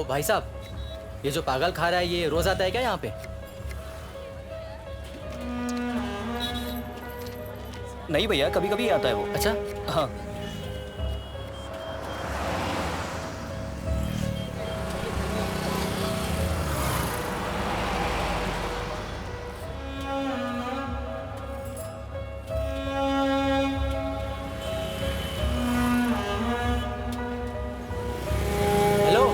भाई साहब, ये जो पागल खा रहा है ये रोज आता है क्या यहाँ पे? नहीं भैया, कभी कभी आता है वो। अच्छा। हाँ। हेलो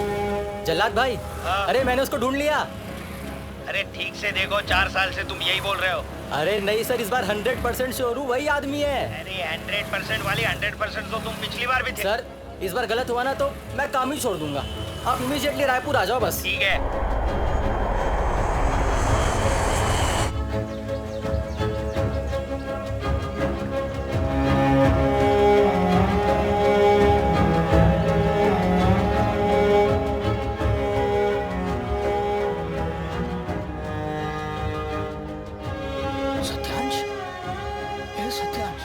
जल्लाद भाई। अरे मैंने उसको ढूंढ लिया। अरे ठीक से देखो, 4 साल से तुम यही बोल रहे हो। अरे नहीं सर, इस बार 100% श्योर हूँ, वही आदमी है। अरे 100% वाली 100% तो तुम पिछली बार भी थे। सर इस बार गलत हुआ ना तो मैं काम ही छोड़ दूंगा। आप इमीडिएटली रायपुर आ जाओ बस। ठीक है। सत्यांश, ये Satyansh.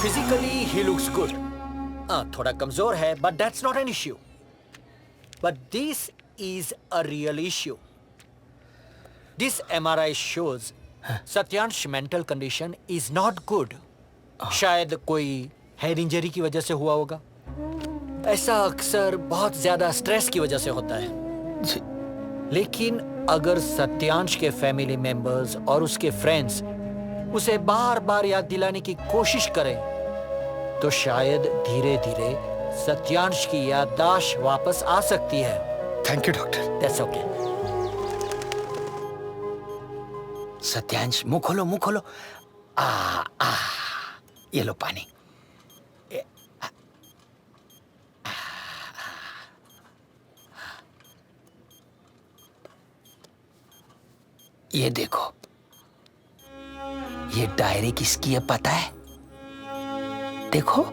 Physically, he looks good. थोड़ा कमजोर है, but that's not an issue. But this is a real issue. This MRI shows Satyansh mental condition is not good. शायद कोई हेड इंजरी की वजह से हुआ होगा। ऐसा अक्सर बहुत ज्यादा स्ट्रेस की वजह से होता है। लेकिन अगर सत्यांश के फैमिली मेंबर्स और उसके फ्रेंड्स उसे बार बार याद दिलाने की कोशिश करें तो शायद धीरे धीरे सत्यांश की याददाश्त वापस आ सकती है। Thank you doctor. That's okay. Satyansh, मुंह खोलो, मुंह खोलो। आ आ ये लो पानी। ये देखो, ये डायरी किसकी है पता है? देखो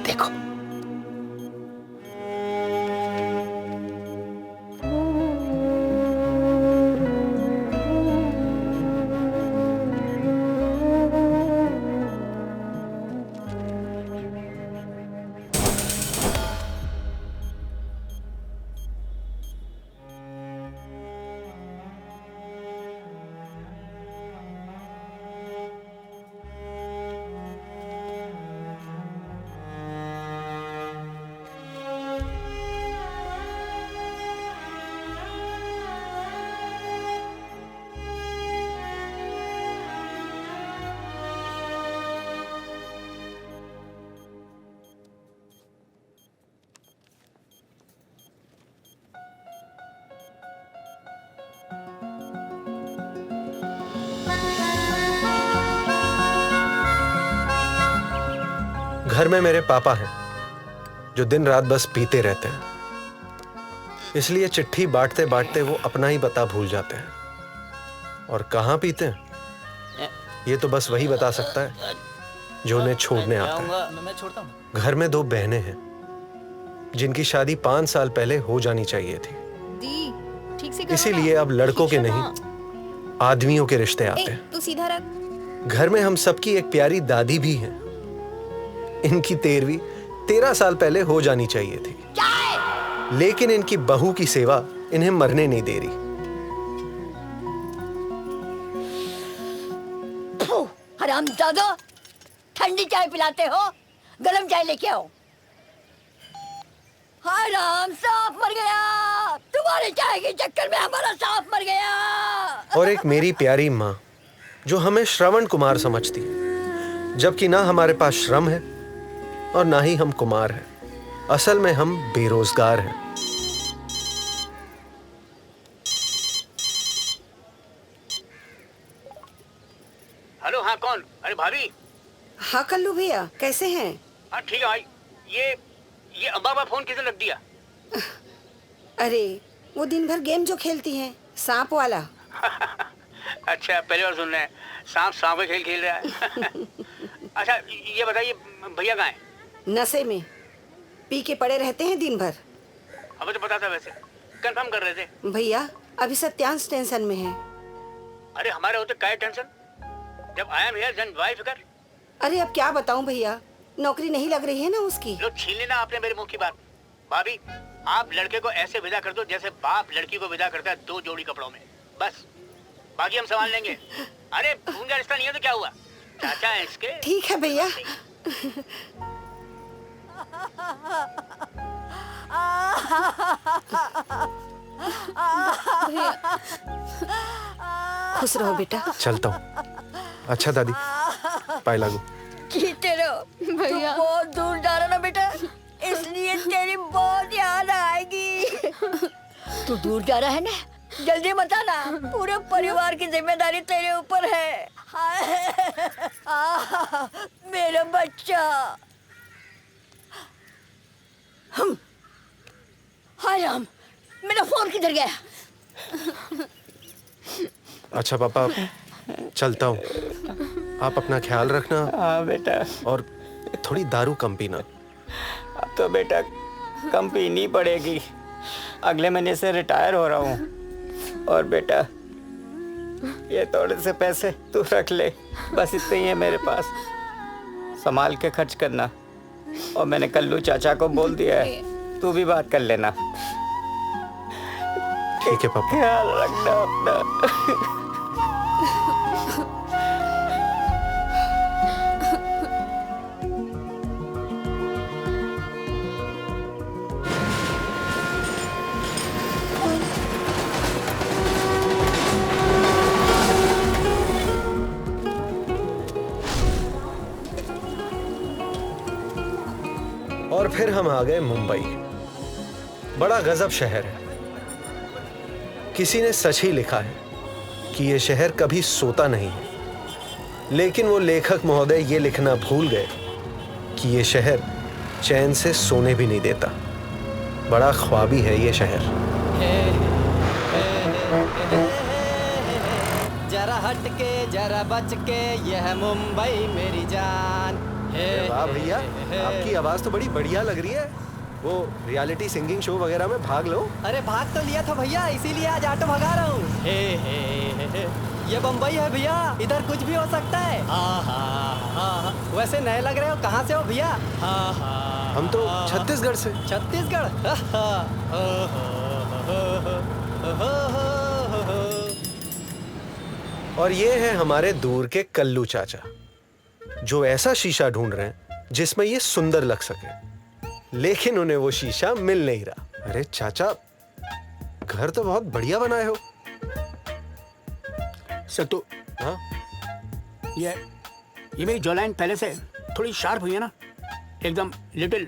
देखो। घर में मेरे पापा हैं जो दिन रात बस पीते रहते हैं, इसलिए चिट्ठी बांटते बांटते वो अपना ही पता भूल जाते हैं। और कहाँ पीते हैं ये तो बस वही बता सकता है। जो उन्हें छोड़ने आता है। मैं छोड़ता हूँ। घर में 2 बहनें हैं जिनकी शादी 5 साल पहले हो जानी चाहिए थी। दी ठीक से करो इसीलिए ना। अब लड़कों के ठीक है नहीं, आदमियों के रिश्ते आते ए, हैं। तू सीधा रख। घर में हम सबकी एक प्यारी दादी भी है। इनकी 13 साल पहले हो जानी चाहिए थी, लेकिन इनकी बहू की सेवा इन्हें मरने नहीं दे रही। हरामजादा, ठंडी चाय पिलाते हो, गरम चाय लेके आओ। हराम सांप मर गया, तुम्हारे चाय के चक्कर में हमारा सांप मर गया। और एक मेरी प्यारी माँ जो हमें श्रवण कुमार समझती है, जबकि ना हमारे पास श्रम है और ना ही हम कुमार हैं। असल में हम बेरोजगार हैं। हेलो, हाँ कौन? अरे भाभी। हाँ कल्लू भैया, कैसे हैं? हाँ ठीक है भाई। ये अब्बा का फोन किसे लग दिया? अरे वो दिन भर गेम जो खेलती हैं, सांप वाला। अच्छा, पहली बार सुन रहे हैं। सांप का खेल खेल रहा है। अच्छा ये बताइए, भैया कहाँ है? नशे में पी के पड़े रहते हैं दिन भर। हमें तो पता था, वैसे कंफर्म कर रहे थे। भैया अभी सत्यांश टेंशन में है। अरे हमारे होते क्या टेंशन, जब I am here then why फिकर। अरे अब क्या बताऊं भैया, नौकरी नहीं लग रही है ना उसकी। लो छीन लेना आपने मेरे मुंह की बात। भाभी आप लड़के को ऐसे विदा कर दो जैसे बाप लड़की को विदा करता है 2 जोड़ी कपड़ों में, बस बाकी हम संभाल लेंगे। अरे खून का रिश्ता नहीं है तो क्या हुआ, चाचा है इसके। ठीक है भैया। खुश रहो बेटा। चलता हूँ। अच्छा दादी, पाए लागू। जीते रहो भैया। तू बहुत दूर जा रहा ना बेटा, इसलिए तेरी बहुत याद आएगी। तू दूर जा रहा है ना, जल्दी मत आना, पूरे परिवार की जिम्मेदारी तेरे ऊपर है। मेरा बच्चा। हाय राम, मेरा फोन किधर गया? अच्छा पापा, चलता हूँ। आप अपना ख्याल रखना। हाँ बेटा। और थोड़ी दारू कम पीना। अब तो बेटा कम पीनी पड़ेगी, अगले महीने से रिटायर हो रहा हूँ। और बेटा ये थोड़े से पैसे तू रख ले, बस इतने ही है मेरे पास, संभाल के खर्च करना। और मैंने कल्लू चाचा को बोल दिया है, तू भी बात कर लेना। ठीक है पापा। ख्याल रखना अपना। और फिर हम आ गए मुंबई। बड़ा गजब शहर है। किसी ने सच ही लिखा है कि यह शहर कभी सोता नहीं है, लेकिन वो लेखक महोदय ये लिखना भूल गए कि यह शहर चैन से सोने भी नहीं देता। बड़ा ख्वाबी है ये शहर। जरा हट के जरा बच के, यह मुंबई मेरी जान। वाह भैया, आपकी आवाज तो बड़ी बढ़िया लग रही है। वो रियलिटी सिंगिंग शो वगैरह में भाग लो। अरे भाग तो लिया था भैया, इसीलिए आज ऑटो भगा रहा हूँ। ये बम्बई है भैया, इधर कुछ भी हो सकता है। वैसे नए लग रहे हो, कहाँ से हो भैया? हम तो छत्तीसगढ़ से। छत्तीसगढ़। और ये है हमारे दूर के कल्लू चाचा, जो ऐसा शीशा ढूंढ रहे हैं जिसमें ये सुंदर लग सके, लेकिन उन्हें वो शीशा मिल नहीं रहा। अरे चाचा, घर तो बहुत बढ़िया बनाए हो। सत्तू, हाँ, ये मेरी जॉलाइन पहले से थोड़ी शार्प हुई है ना, एकदम लिटिल।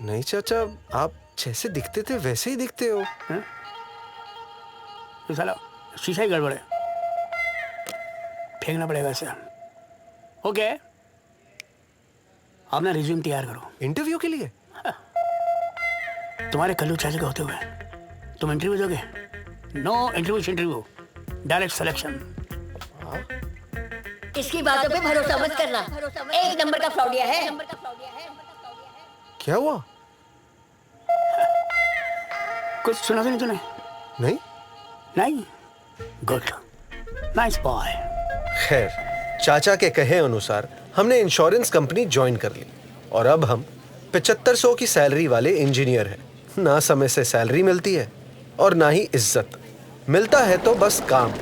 नहीं चाचा, आप जैसे दिखते थे वैसे ही दिखते हो। ये साला शीशा ही गड़बड़ है, फेंकना पड़ेगा इसे। ओके, आप ना रिज्यूम तैयार करो इंटरव्यू के लिए। तुम्हारे कल्लू चाचा के होते हुए तुम इंटरव्यू दोगे? No interview, direct selection. इसकी बातों पे भरोसा मत करना, एक नंबर का फ्रॉडिया है। क्या हुआ? कुछ सुना नहीं तूने? नहीं। नहीं? Good, nice boy. खैर, चाचा के कहे अनुसार हमने इंश्योरेंस कंपनी ज्वाइन कर ली और अब हम 7500 की सैलरी वाले इंजीनियर हैं। ना समय से सैलरी मिलती है और ना ही इज्जत। मिलता है तो बस काम,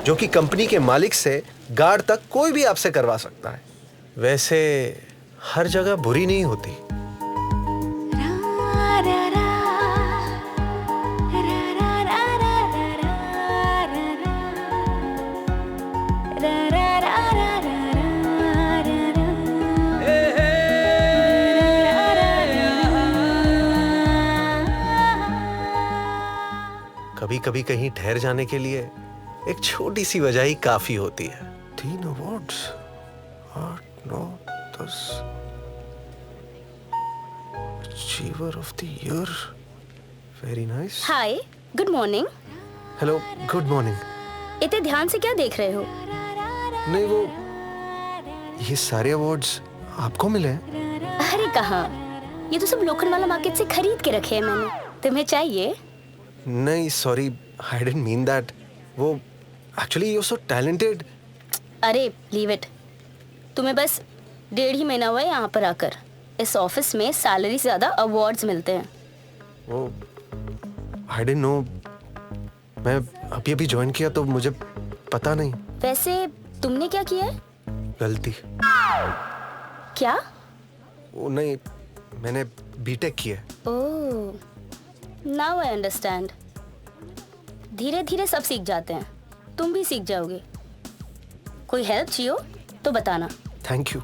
जो कि कंपनी के मालिक से गार्ड तक कोई भी आपसे करवा सकता है। वैसे हर जगह बुरी नहीं होती। कभी कभी कहीं ठहर जाने के लिए एक छोटी सी वजह ही काफी होती है। 3 awards, 8, 9, 10। Achiever of the year, very nice. Hi, good morning. Hello, good morning. इतने ध्यान से क्या देख रहे हो? नहीं, वो ये सारे अवार्ड्स आपको मिले हैं? अरे कहाँ, ये तो सब लोखंडवाला मार्केट से खरीद के रखे हैं मैंने। तुम्हें चाहिए? नहीं, sorry, I didn't mean that. वो actually you are so talented. अरे लीव इट। तुम्हें बस 1.5 ही महीना हुआ है यहाँ पर आकर। इस ऑफिस में सैलरी से ज्यादा अवार्ड्स मिलते हैं। वो आई डिडंट नो। मैं अभी अभी ज्वाइन किया तो मुझे पता नहीं। वैसे तुमने क्या किया है? गलती। क्या? वो नहीं, मैंने बीटेक किया है। ओह, नाउ आई अंडरस्टैंड। धीरे धीरे सब सीख जाते हैं, तुम भी सीख जाओगे। कोई हेल्प चाहिए तो बताना। Thank you.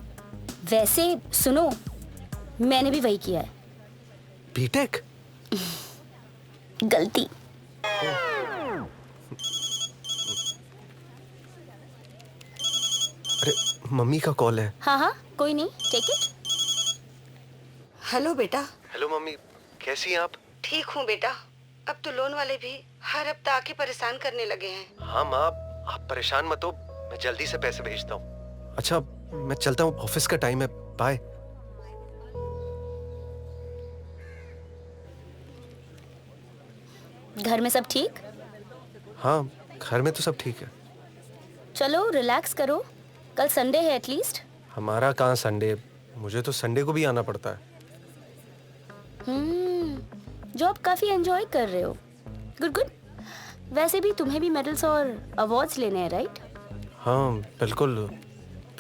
वैसे सुनो, मैंने भी वही किया है। बीटेक? गलती। अरे मम्मी का कॉल है। हाँ हाँ, कोई नहीं, टेक इट। हेलो बेटा। हेलो मम्मी, कैसी हैं आप? ठीक हूँ बेटा। अब तो लोन वाले भी हर हफ्ता आके परेशान करने लगे हैं। हाँ माँ, आप परेशान मत हो, मैं जल्दी से पैसे भेजता हूँ। अच्छा, मैं चलता हूँ, ऑफिस का टाइम है। बाय। घर में सब ठीक? हाँ, घर में तो सब ठीक है। चलो रिलैक्स करो, कल संडे है एटलीस्ट। हमारा कहाँ संडे, मुझे तो संडे को भी आना पड़ता है। जॉब काफी एंजॉय कर रहे हो। Good good. वैसे भी तुम्हें भी मेडल्स और अवार्ड्स लेने हैं, राइट? हाँ बिल्कुल।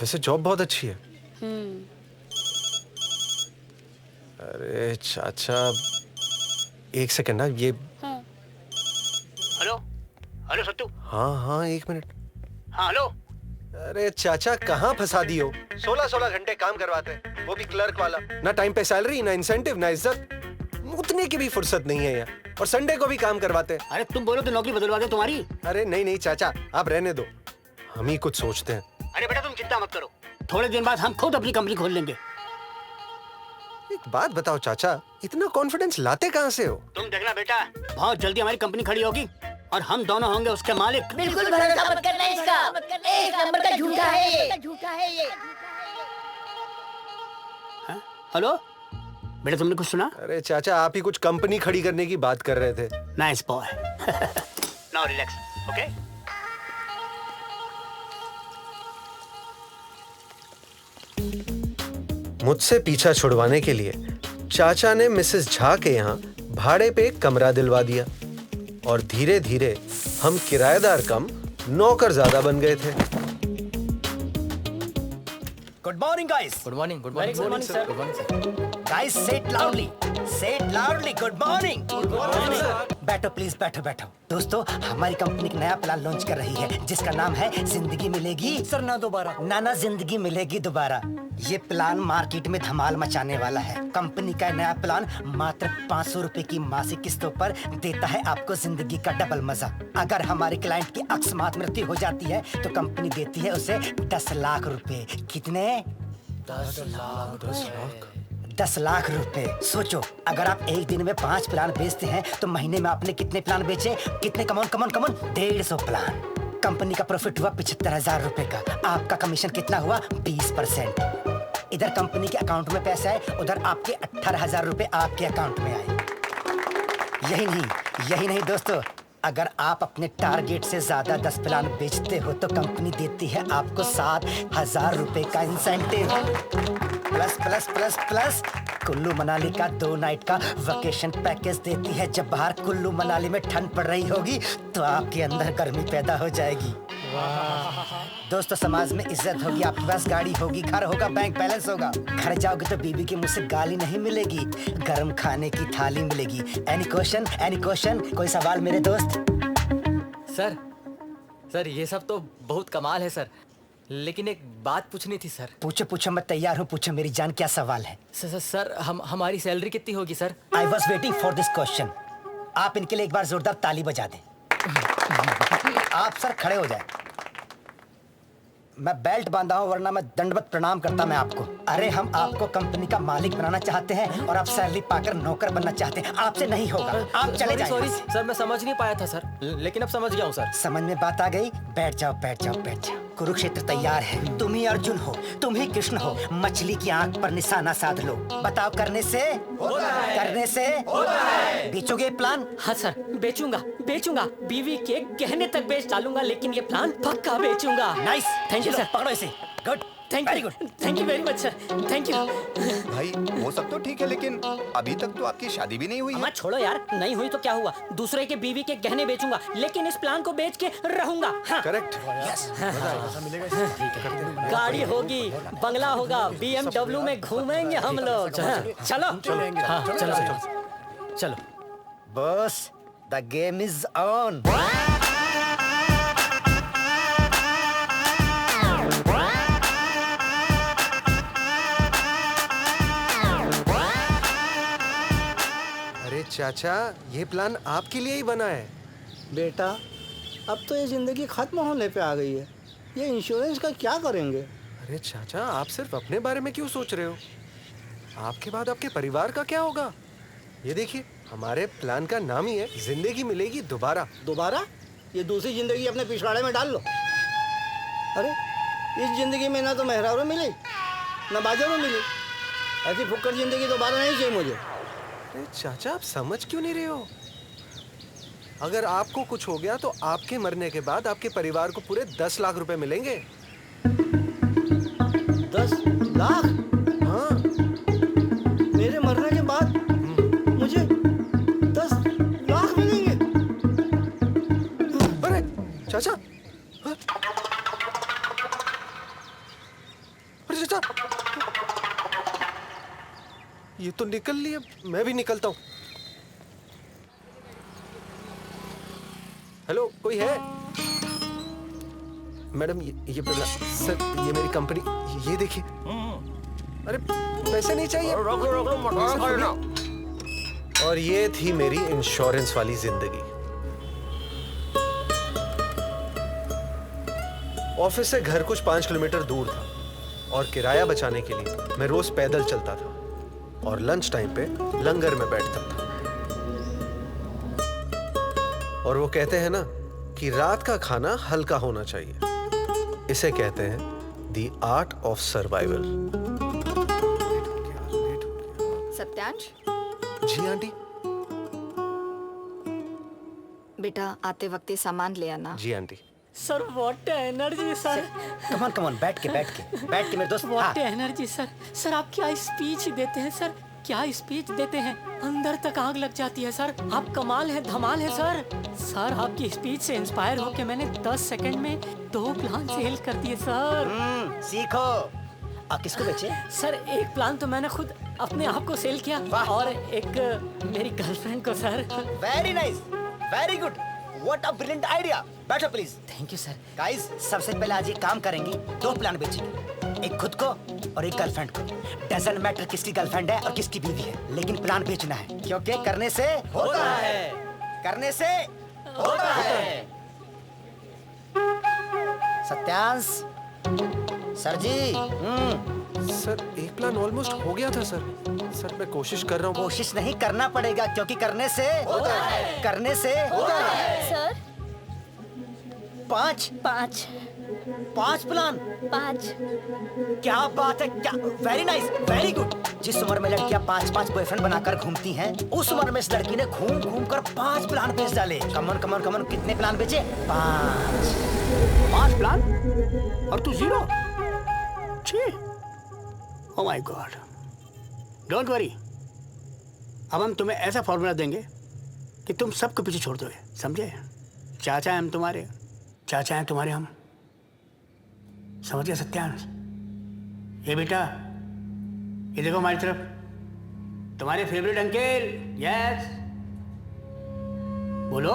वैसे जॉब बहुत अच्छी है। अरे चाचा, एक सेकंड ना, ये हेलो हेलो सत्तू। हाँ हाँ, 1 मिनट। हाँ हेलो। अरे चाचा, कहाँ फंसा दी हो? 16-16 घंटे काम करवाते हैं, वो भी क्लर्क वाला। ना टाइम पे सैलरी, ना इंसेंटिव, ना इज्जत। उतने की भी फुर्सत नहीं है यहाँ, और संडे को भी काम करवाते हैं। अरे तुम बोलो तो नौकरी बदलवा दे तुम्हारी। अरे नहीं नहीं चाचा, आप रहने दो, हम ही कुछ सोचते हैं। अरे बेटा तुम चिंता मत करो, थोड़े दिन बाद हम खुद अपनी कंपनी खोल लेंगे। एक बात बताओ चाचा, इतना कॉन्फिडेंस लाते कहाँ से हो? तुम देखना बेटा, बहुत जल्दी हमारी कंपनी खड़ी होगी और हम दोनों होंगे उसके मालिक। बिल्कुल भरोसा मत करना इसका, एक नंबर का झूठा है ये। हेलो बेटा, तुमने कुछ सुना? अरे चाचा, आप ही कुछ कंपनी खड़ी करने की बात कर रहे थे। Nice boy. Now relax, okay? मुझसे पीछा छुड़वाने के लिए चाचा ने मिसेस झा के यहाँ भाड़े पे एक कमरा दिलवा दिया और धीरे धीरे हम किराएदार कम नौकर ज्यादा बन गए थे। Good morning, guys. Good morning. Good morning sir. Good morning sir. Guys, say it loudly. Say it loudly. Good morning. Good morning, sir. बैठो प्लीज, बैठो बैठो। दोस्तों, हमारी कंपनी एक नया प्लान लॉन्च कर रही है जिसका नाम है जिंदगी मिलेगी सर ना दोबारा। ना जिंदगी मिलेगी दोबारा। ये प्लान मार्केट में धमाल मचाने वाला है। कंपनी का नया प्लान मात्र 500 रुपए की मासिक किस्तों पर देता है आपको जिंदगी का डबल मजा। अगर हमारे क्लाइंट की अकस्मात मृत्यु हो जाती है तो कंपनी देती है उसे 10 लाख रुपए। कितने? 10 लाख। 10 लाख रुपए। सोचो, अगर आप एक दिन में 5 प्लान बेचते हैं तो महीने में आपने कितने प्लान बेचे? कितने? Come on 150 plan. कंपनी का प्रॉफिट हुआ 75,000 रुपए का। आपका कमीशन कितना हुआ? 20%। इधर कंपनी के अकाउंट में पैसा है, उधर आपके 18,000 रुपए आपके अकाउंट में आए। यही नहीं दोस्तों, अगर आप अपने टारगेट से ज्यादा 10 प्लान बेचते हो तो कंपनी देती है आपको 7,000 रुपए का incentive. Plus plus plus plus Kullu Manali का 2 नाइट का वेकेशन पैकेज देती है। जब बाहर कुल्लू मनाली में ठंड पड़ रही होगी तो आपके अंदर गर्मी पैदा हो जाएगी। दोस्तों, समाज में इज्जत होगी, आपके पास गाड़ी होगी, घर होगा, बैंक बैलेंस होगा। घर जाओगे तो बीवी के मुंह से गाली नहीं मिलेगी, गर्म खाने की थाली मिलेगी। Any question? कोई सवाल मेरे दोस्त? सर ये सब तो बहुत कमाल है सर, लेकिन एक बात पूछनी थी सर। पूछो, मैं तैयार हूँ। पूछो मेरी जान, क्या सवाल है? सर हमारी सैलरी कितनी होगी sir? I was waiting for this question. आप इनके लिए एक बार जोरदार ताली बजा दें। आप सर खड़े हो जाए। मैं बेल्ट बांधा हूँ, वरना मैं दंडवत प्रणाम करता मैं आपको। अरे हम आपको कंपनी का मालिक बनाना चाहते हैं और आप सैलरी पाकर नौकर बनना चाहते हैं। आपसे नहीं होगा, आप चले जाइए। सॉरी सर, मैं समझ नहीं पाया था सर, लेकिन अब समझ गया हूँ सर। समझ में बात आ गई? बैठ जाओ। कुरुक्षेत्र तैयार है। तुम ही अर्जुन हो, तुम ही कृष्ण हो। मछली की आंख पर निशाना साध लो। बताओ, करने से होता है। बेचोगे प्लान? हाँ सर, बेचूंगा। बीवी के गहने तक बेच डालूंगा, लेकिन ये प्लान पक्का बेचूंगा। Nice, thank you sir. पकड़ो इसे। Good, very good. Thank you very much sir, thank you. भाई वो सब तो ठीक है, लेकिन अभी तक तो आपकी शादी भी नहीं हुई है। अम्मा छोड़ो यार, नहीं हुई तो क्या हुआ? दूसरे के बीवी के गहने बेचूंगा, लेकिन इस प्लान को बेच के रहूंगा। हाँ। करेक्ट। गाड़ी होगी, बंगला होगा, BMW में घूमेंगे हम लोग। चलो। Boss, the game is on. चाचा, ये प्लान आपके लिए ही बना है। बेटा, अब तो ये जिंदगी खत्म होने पे आ गई है, ये इंश्योरेंस का क्या करेंगे? अरे चाचा, आप सिर्फ अपने बारे में क्यों सोच रहे हो? आपके बाद आपके परिवार का क्या होगा? ये देखिए, हमारे प्लान का नाम ही है जिंदगी मिलेगी दोबारा। दोबारा? ये दूसरी जिंदगी अपने पिछवाड़े में डाल लो। अरे इस जिंदगी में ना तो मेहरारू मिली, ना बाजारू मिली। ऐसी फुक्कर जिंदगी दोबारा नहीं चाहिए मुझे। अरे चाचा, आप समझ क्यों नहीं रहे हो? अगर आपको कुछ हो गया तो आपके मरने के बाद आपके परिवार को पूरे 10 लाख रुपए मिलेंगे। 10 लाख? हाँ। मेरे मरने के बाद मुझे 10 लाख मिलेंगे? अरे चाचा, अरे चाचा, ये तो निकल लिया। मैं भी निकलता हूँ। हेलो, कोई है? मैडम, ये सर, ये मेरी कंपनी, ये देखिए। अरे पैसे नहीं चाहिए। और ये थी मेरी इंश्योरेंस वाली जिंदगी। ऑफिस से घर कुछ 5 किलोमीटर दूर था और किराया बचाने के लिए मैं रोज पैदल चलता था और लंच टाइम पे लंगर में बैठता था। और वो कहते हैं ना कि रात का खाना हल्का होना चाहिए। इसे कहते हैं the art of survival. Satyansh, जी आंटी। बेटा आते वक्त ये सामान ले आना। जी aunty. Sir what energy sir. Come on, बैठ के मेरे दोस्त। What energy sir. सर आप क्या स्पीच देते हैं सर, क्या स्पीच देते हैं, अंदर तक आग लग जाती है सर। आप कमाल है, धमाल है सर। सर आपकी स्पीच से इंस्पायर होके मैंने 10 सेकंड में 2 प्लान सेल कर दिए सर। सीखो। आप किसको बेचे? सर एक प्लान तो मैंने खुद अपने आप को सेल किया और एक मेरी गर्लफ्रेंड को sir. Very nice, very good, what a brilliant idea. बैठो please. Thank you sir. Guys, सबसे पहले आज एक काम करेंगे, 2 प्लान बेचेंगे, एक खुद को और एक गर्लफ्रेंड को। डजंट मैटर किसकी गर्लफ्रेंड है और किसकी बीवी है, लेकिन प्लान बेचना है, क्योंकि करने से होता है, करने से होता है। सत्यांश, सर जी। सर एक प्लान ऑलमोस्ट हो गया था सर। सर मैं कोशिश कर रहा हूँ। कोशिश नहीं करना पड़ेगा, क्योंकि करने से होता है, करने से होता है। सर 5 5 5 प्लान 5 क्या बात है, क्या वेरी नाइस, वेरी गुड। जिस उम्र में लड़कियां 5-5 बॉयफ्रेंड बनाकर घूमती हैं, उस उम्र में इस लड़की ने घूम घूम कर 5 प्लान बेच डाले। कमन कमन कमन, कितने प्लान बेचे? 5 प्लान और तू 0? Oh my God. Don't worry, अब हम तुम्हें ऐसा फॉर्मूला देंगे कि तुम सबको पीछे छोड़ दोगे, समझे? चाचा हैं हम तुम्हारे, चाचा हैं तुम्हारे हम, समझ गया सत्यांश? ये बेटा, ये देखो हमारी तरफ, तुम्हारे फेवरेट अंकल। यस, बोलो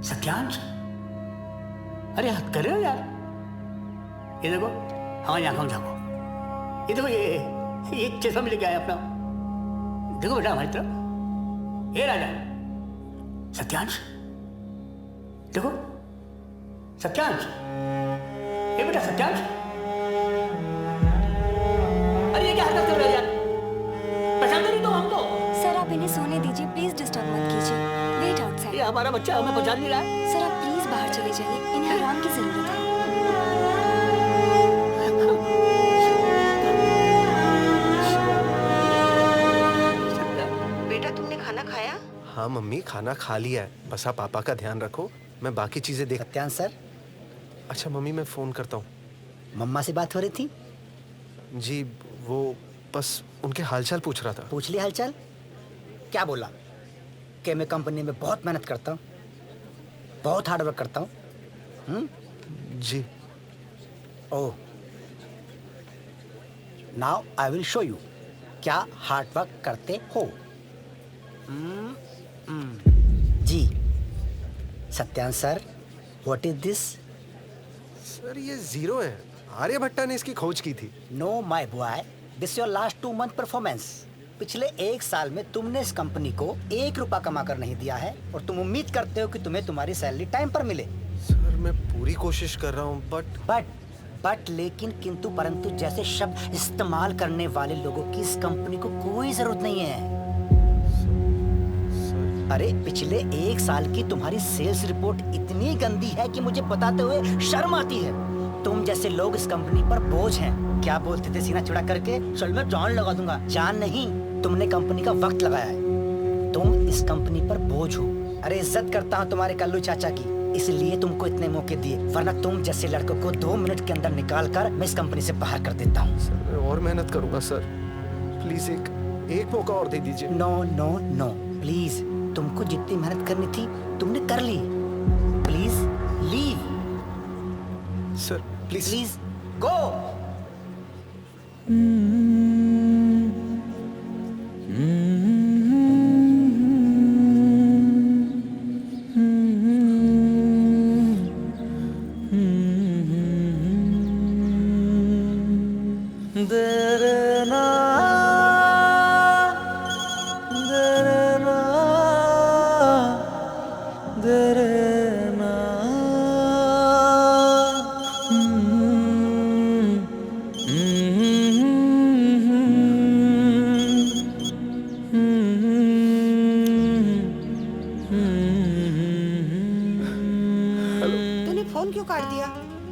सत्यांश। अरे हद कर रहे हो यार। ये देखो हमारी आंखों में झाँको, ये देखो ये चश्मा भी लेके आया अपना, देखो बेटा हमारी तरफ। ये राजा सत्यांश, देखो सत्यांश, ये बेटा सत्यांश। अरे ये क्या हरकत कर रहे हैं यार, पहचानते नहीं तो हमको। सर आप इन्हें सोने दीजिए, प्लीज डिस्टर्ब मत कीजिए। Wait outside. ये हमारा बच्चा हमें पहचान नहीं रहा है। सर आप प्लीज बाहर चले जाइए, इन्हें आराम की जरूरत है। बेटा तुमने खाना खाया? हाँ मम्मी, खाना खा लिया है, बस आप पापा का ध्यान रखो, मैं बाकी चीजें देख। सत्यांश सर। अच्छा मम्मी, मैं फोन करता हूँ। मम्मा से बात हो रही थी? जी वो बस उनके हालचाल पूछ रहा था। पूछ लिया हालचाल? क्या बोला? कि मैं कंपनी में बहुत मेहनत करता हूँ, बहुत हार्ड वर्क करता हूँ। जी। Oh, now I will show you क्या हार्ड वर्क करते हो। जी Satyansh sir, what is this? Sir ये 0 है, आर्यभट्टा ने इसकी खोज की थी। No my boy, this your last 2 month performance. पिछले 1 साल में तुमने इस कंपनी को 1 रुपया कमा कर नहीं दिया है और तुम उम्मीद करते हो कि तुम्हें तुम्हारी सैलरी टाइम पर मिले। सर मैं पूरी कोशिश कर रहा हूँ, बट लेकिन किंतु परंतु जैसे शब्द इस्तेमाल करने वाले लोगों की इस कंपनी को कोई जरूरत नहीं है। अरे पिछले 1 साल की तुम्हारी सेल्स रिपोर्ट इतनी गंदी है कि मुझे बताते हुए शर्म आती है। तुम जैसे लोग इस कंपनी पर बोझ हैं। क्या बोलते थे सीना चुड़ा करके? चल मैं जान लगा दूंगा। जान नहीं, तुमने कंपनी का वक्त लगाया है। तुम इस कंपनी पर बोझ हो। अरे इज्जत करता हूँ तुम्हारे कल्लू चाचा की, इसलिए तुमको इतने मौके दिए, वरना तुम जैसे लड़कों को 2 मिनट के अंदर निकाल कर मैं इस कंपनी से बाहर कर देता हूँ। सर मैं और मेहनत करूंगा सर, प्लीज एक मौका और दे दीजिए। नो नो नो प्लीज, तुमको जितनी मेहनत करनी थी तुमने कर ली। Please leave sir, please go. तूने फोन क्यों काट दिया?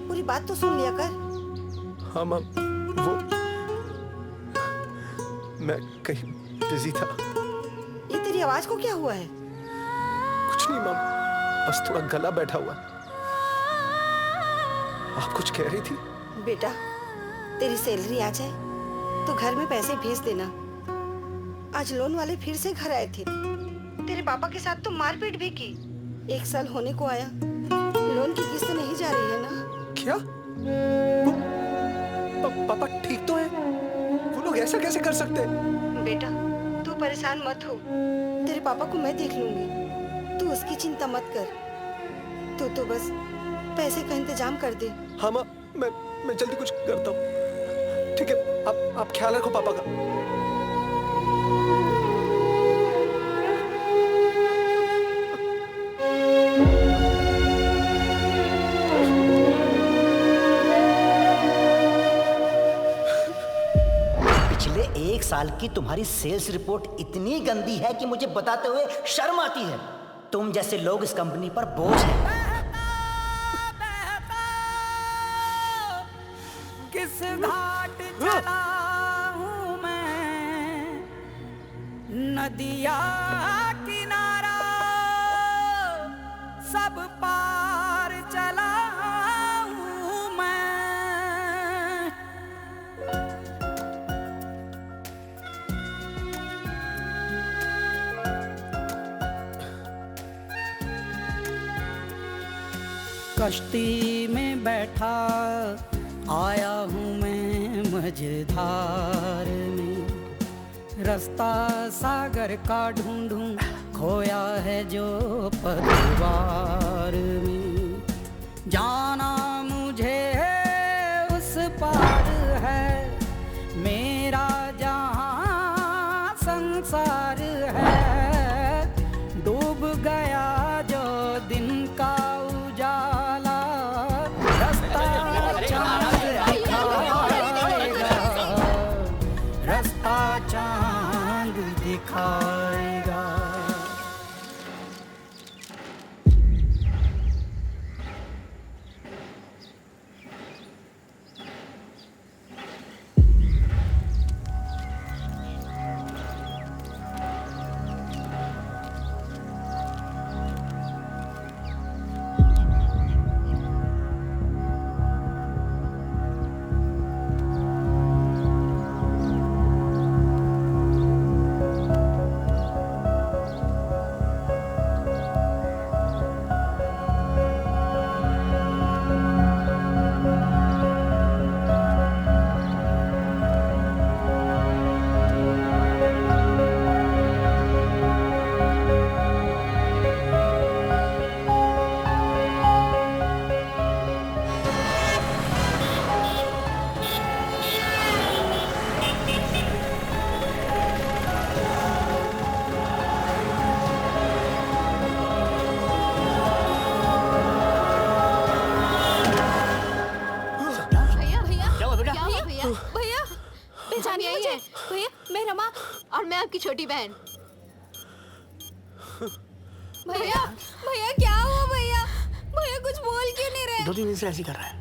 पूरी बात तो सुन लिया कर। हाँ मैम, वो मैं कहीं बिजी था। ये तेरी आवाज को क्या हुआ है? कुछ नहीं मैम, बस थोड़ा गला बैठा हुआ। आप कुछ कह रही थी? बेटा तेरी सैलरी आ जाए तो घर में पैसे भेज देना। आज लोन वाले फिर से घर आए थे। तेरे पापा के साथ तो मारपीट भी की। 1 साल होने को आया, लोन की किस्त नहीं जा रही है ना? क्या? पापा ठीक तो है? वो लोग ऐसा कैसे कर सकते हैं? बेटा तू परेशान मत हो, तेरे पापा को मैं देख लूंगी, तू उसकी चिंता मत कर। तू तो बस पैसे का इंतजाम कर दे। हाँ माँ, मैं जल्दी कुछ करता हूँ। ठीक है, आप ख्याल रखो पापा का। पिछले 1 साल की तुम्हारी सेल्स रिपोर्ट इतनी गंदी है कि मुझे बताते हुए शर्म आती है। तुम जैसे लोग इस कंपनी पर बोझ हैं। किस घाट चला हूँ मैं, नदिया किनारा सब पार चला हूँ मैं। कश्ती में बैठा आया हूँ मैं मझधार में, रास्ता सागर का ढूंढूं खोया है जो पतवार में। जाना मुझे उस पार है, मेरा जहाँ संसार है। डूब गया जो दिन का उजाला, रास्ता चांद दिखाएगा, रास्ता चांद दिखाएगा। आपकी छोटी बहन। भैया भैया क्या हुआ भैया? भैया कुछ बोल क्यों नहीं रहे? 2-3 दिन से ऐसे कर रहा है,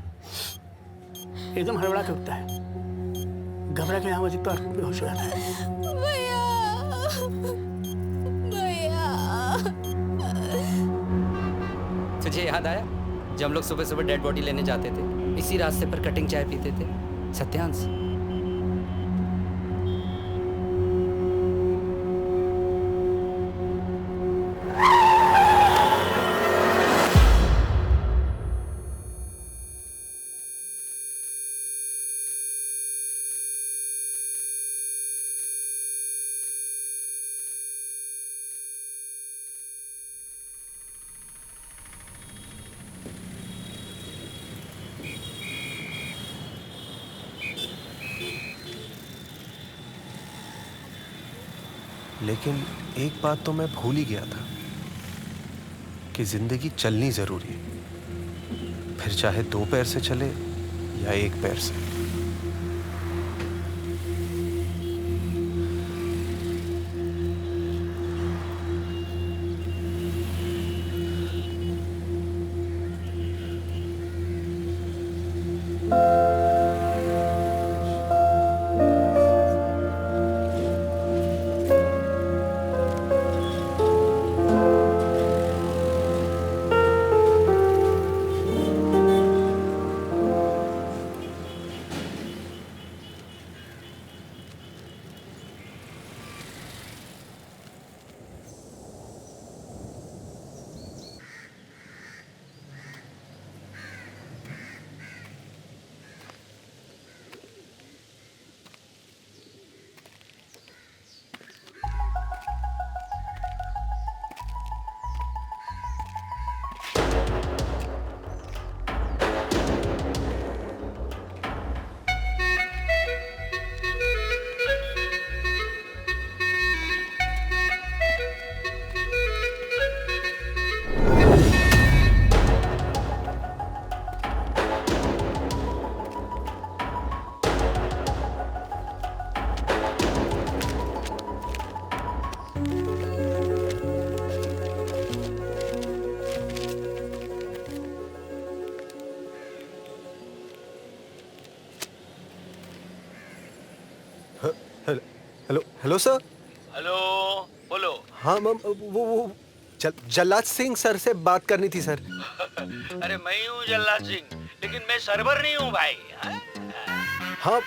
एकदम हड़बड़ा के उठता है, घबरा के यहाँ पर बेहोश हो जाता है। भैया भैया तुझे याद आया जब हम लोग सुबह सुबह डेड बॉडी लेने जाते थे, इसी रास्ते पर कटिंग चाय पीते थे सत्यांश? लेकिन एक बात तो मैं भूल ही गया था कि जिंदगी चलनी जरूरी है, फिर चाहे 2 पैर से चले या 1 पैर से। Hello hello sir. हेलो, बोलो। हाँ मैम, वो जल्लाद सिंह सर से बात करनी थी सर। अरे मैं ही हूँ जल्लाद सिंह, लेकिन मैं सर्वर नहीं हूँ भाई। हाँ,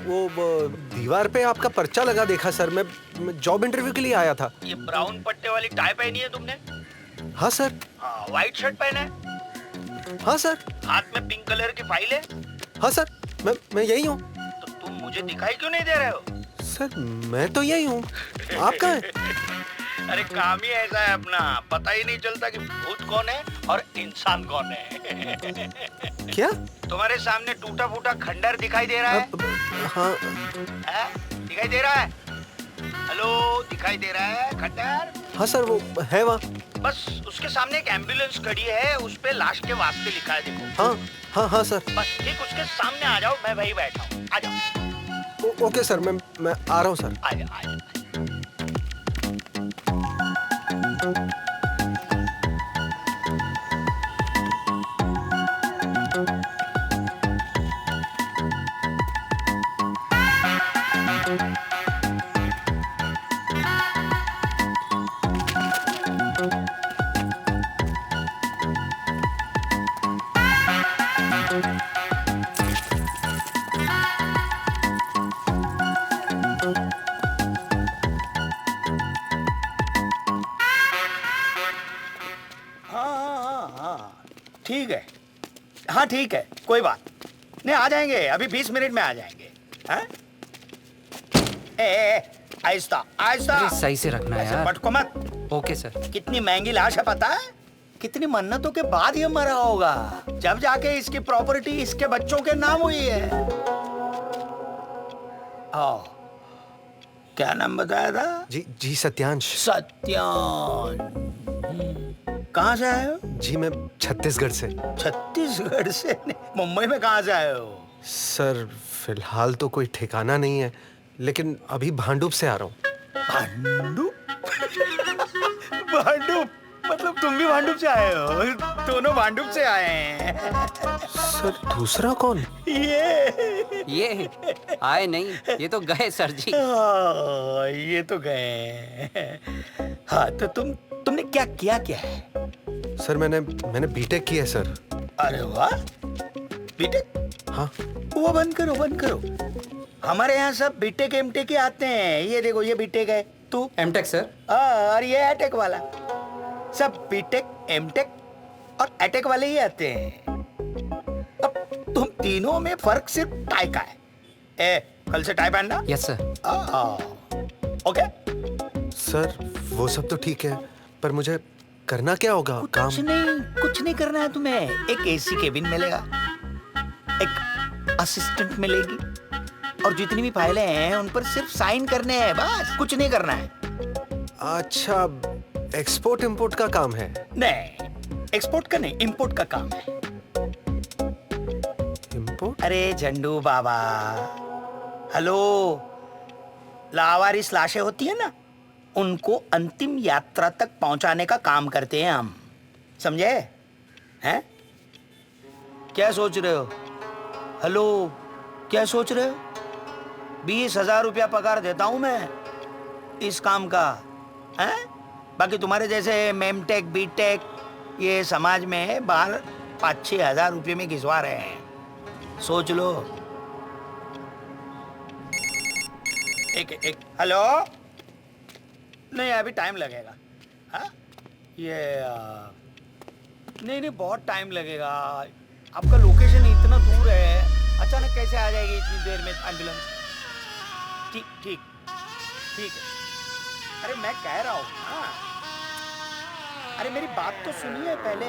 वो दीवार पे आपका पर्चा लगा देखा सर। मैं जॉब इंटरव्यू के लिए आया था। ये ब्राउन पट्टे वाली टाई पहनी है तुमने? हाँ सर। हाँ, व्हाइट शर्ट पहना है? हाँ सर। हाथ में पिंक कलर की फाइल है? हाँ सर, मैं यही हूँ। तो तुम मुझे दिखाई क्यों नहीं दे रहे हो? सर मैं तो यही हूँ, आप कहाँ हैं? अरे काम ही ऐसा है अपना, पता ही नहीं चलता कि भूत कौन है और इंसान कौन है। क्या? तुम्हारे सामने टूटा फूटा खंडर दिखाई दे रहा है? हाँ। दिखाई दे रहा है? हेलो, दिखाई दे रहा है खंडर? हाँ सर, वो है वहाँ। बस उसके सामने एक एम्बुलेंस खड़ी है, उस पे लाश के वास्ते लिखा है, देखो। हाँ हाँ हाँ सर। बस ठीक उसके सामने आ जाओ, मैं वहीं बैठा हूँ, आ जाओ। ओके सर, मैं आ रहा हूँ सर। आ जाओ, आ जाओ। ठीक है, हाँ ठीक है, कोई बात नहीं, आ जाएंगे, अभी 20 मिनट में आ जाएंगे। हाँ? आहिस्ता आहिस्ता, सही से रखना यार। पटको मत। Okay sir. कितनी महंगी लाश है पता है? कितनी मन्नतों के बाद ये मरा होगा, जब जाके इसकी प्रॉपर्टी इसके बच्चों के नाम हुई है। क्या नाम बताया था? जी सत्यांश। सत्यांश। कहाँ से आए हो? जी मैं छत्तीसगढ़ से। छत्तीसगढ़ से? मुंबई में कहाँ से आए हो? सर फिलहाल तो कोई ठिकाना नहीं है, लेकिन अभी भांडुप से आ रहा हूँ। भांडुप? भांडुप मतलब तुम भी भांडुप से आए हो? दोनों भांडुप से आए हैं। सर दूसरा कौन? ये आए नहीं, ये तो गए सर जी। ये तो गए। हाँ तो तुमने क्या किया है? सर मैंने बीटेक किया है सर। अरे वाह, बीटेक? हाँ। वो बंद करो। हमारे यहाँ सब बीटेक एमटेक ही आते हैं। ये देखो, ये बीटेक है, तू एमटेक सर। और ये एटेक वाला। सब बीटेक एमटेक और एटेक वाले ही आते हैं। अब तुम तीनों में फर्क सिर्फ टाई का है। कल से टाई पहनना। Yes sir. ओके सर वो सब तो ठीक है, पर मुझे करना क्या होगा? कुछ नहीं करना है तुम्हें। एक एसी केबिन मिलेगा, एक असिस्टेंट मिलेगी, और जितनी भी फाइलें हैं उन पर सिर्फ साइन करने हैं, बस कुछ नहीं करना है। अच्छा, एक्सपोर्ट इंपोर्ट का काम है? नहीं, एक्सपोर्ट का नहीं, इंपोर्ट का काम है। इंपोर्ट? अरे झंडू बाबा, हेलो, लावारिस लाशें होती है ना, उनको अंतिम यात्रा तक पहुंचाने का काम करते हैं हम, समझे? हैं? क्या सोच रहे हो? हेलो, क्या सोच रहे हो? 20,000 रुपया पगार देता हूं मैं इस काम का, हैं? बाकी तुम्हारे जैसे मेमटेक बीटेक ये समाज में बाहर 5-6 हजार रुपये में घिसवा रहे हैं, सोच लो। एक हेलो, नहीं अभी टाइम लगेगा। हाँ ये नहीं बहुत टाइम लगेगा। आपका लोकेशन इतना दूर है, अचानक कैसे आ जाएगी इतनी देर में एम्बुलेंस? ठीक है। अरे मैं कह रहा हूँ, हाँ, अरे मेरी बात तो सुनिए पहले।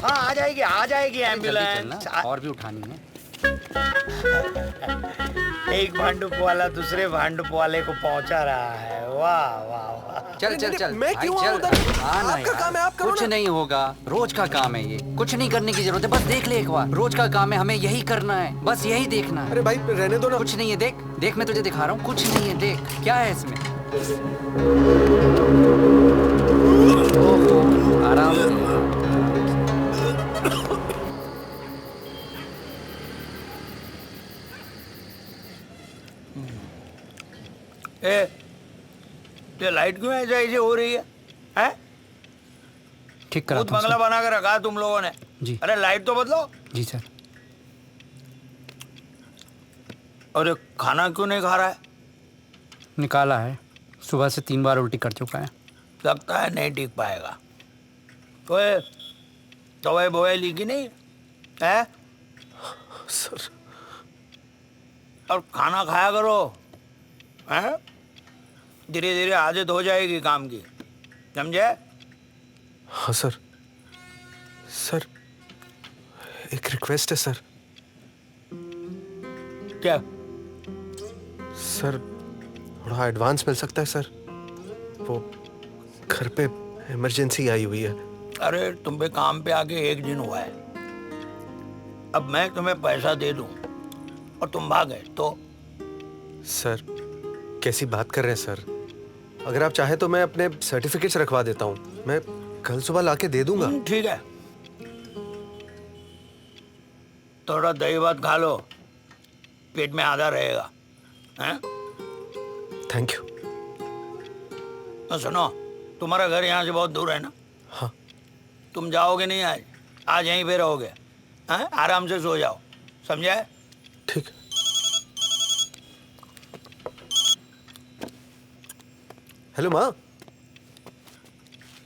हाँ आ जाएगी एम्बुलेंस। और भी उठानी है। एक भांडुप वाला दूसरे भांडुप वाले को पहुंचा रहा है। वाह वाह वाह। चल मैं क्यों आऊं उधर? आपका काम है, आप करो कुछ ना। नहीं होगा, रोज का काम है ये, कुछ नहीं करने की जरूरत है, बस देख ले एक बार। रोज का काम है, हमें यही करना है, बस यही देखना है। अरे भाई रहने दो ना। कुछ नहीं है, देख मैं तुझे दिखा रहा हूँ, कुछ नहीं है, देख क्या है इसमें। ओहो, आराम से। ये लाइट क्यों ऐसे हो रही है? हैं? ठीक करा भूत बंगला बना के रखा है तुम लोगों ने। जी। अरे लाइट तो बदलो। जी सर। अरे खाना क्यों नहीं खा रहा है? निकाला है, सुबह से 3 बार उल्टी कर चुका है। लगता है नहीं टिक पाएगा। कोई दवाई बवाई ली कि नहीं है? सर। और खाना खाया करो, हैं? धीरे धीरे आदत हो जाएगी काम की, समझे? हाँ सर। सर एक रिक्वेस्ट है सर। क्या? सर थोड़ा एडवांस मिल सकता है सर? वो घर पे इमरजेंसी आई हुई है। अरे तुम पे काम पे आके 1 दिन हुआ है, अब मैं तुम्हें पैसा दे दूं और तुम भाग गए तो? सर कैसी बात कर रहे हैं सर? अगर आप चाहे तो मैं अपने सर्टिफिकेट्स रखवा देता हूँ, मैं कल सुबह लाके दे दूंगा। ठीक है, थोड़ा दही भात खा लो, पेट में आधा रहेगा, हैं? Thank you. तो सुनो, तुम्हारा घर यहाँ से बहुत दूर है ना? हाँ। तुम जाओगे नहीं आज? आज यहीं पे रहोगे, हैं? आराम से सो जाओ, समझे? ठीक। हेलो माँ,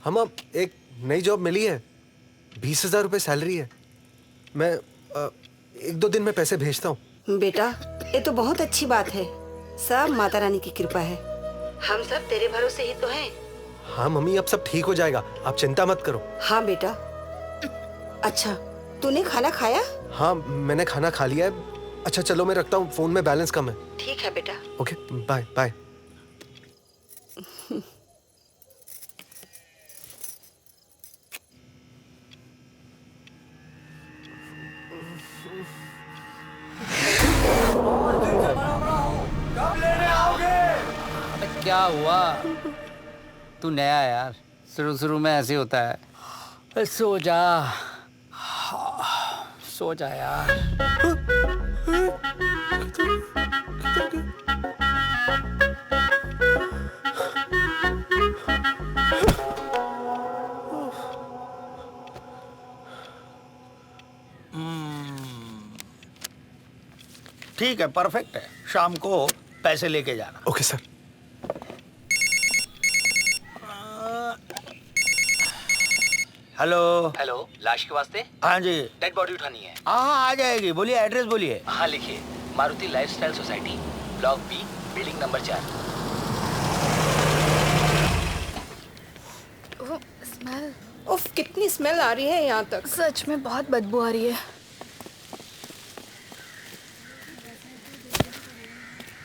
हम अब एक नई जॉब मिली है, 20,000 रुपये सैलरी है। मैं 1-2 दिन में पैसे भेजता हूँ। बेटा ये तो बहुत अच्छी बात है, सब माता रानी की कृपा है। हम सब तेरे भरोसे ही तो हैं। हाँ मम्मी, अब सब ठीक हो जाएगा, आप चिंता मत करो। हाँ बेटा। अच्छा तूने खाना खाया? हाँ मैंने खाना खा लिया है। अच्छा चलो मैं रखता हूँ, फोन में बैलेंस कम है। ठीक है बेटा। Okay bye bye. क्या हुआ? तू नया है यार, शुरू में ऐसे होता है। सो जा, सो जा यार। ठीक है, परफेक्ट है। शाम को पैसे लेके जाना। Okay sir. हेलो। हेलो, लाश के वास्ते? हाँ जी। डेड बॉडी उठानी है। हाँ आ जाएगी, बोलिए एड्रेस बोलिए। हाँ लिखिए, Maruti lifestyle society, block B, building number 4। Smell, उफ कितनी स्मेल आ रही है यहाँ तक। सच में बहुत बदबू आ रही है।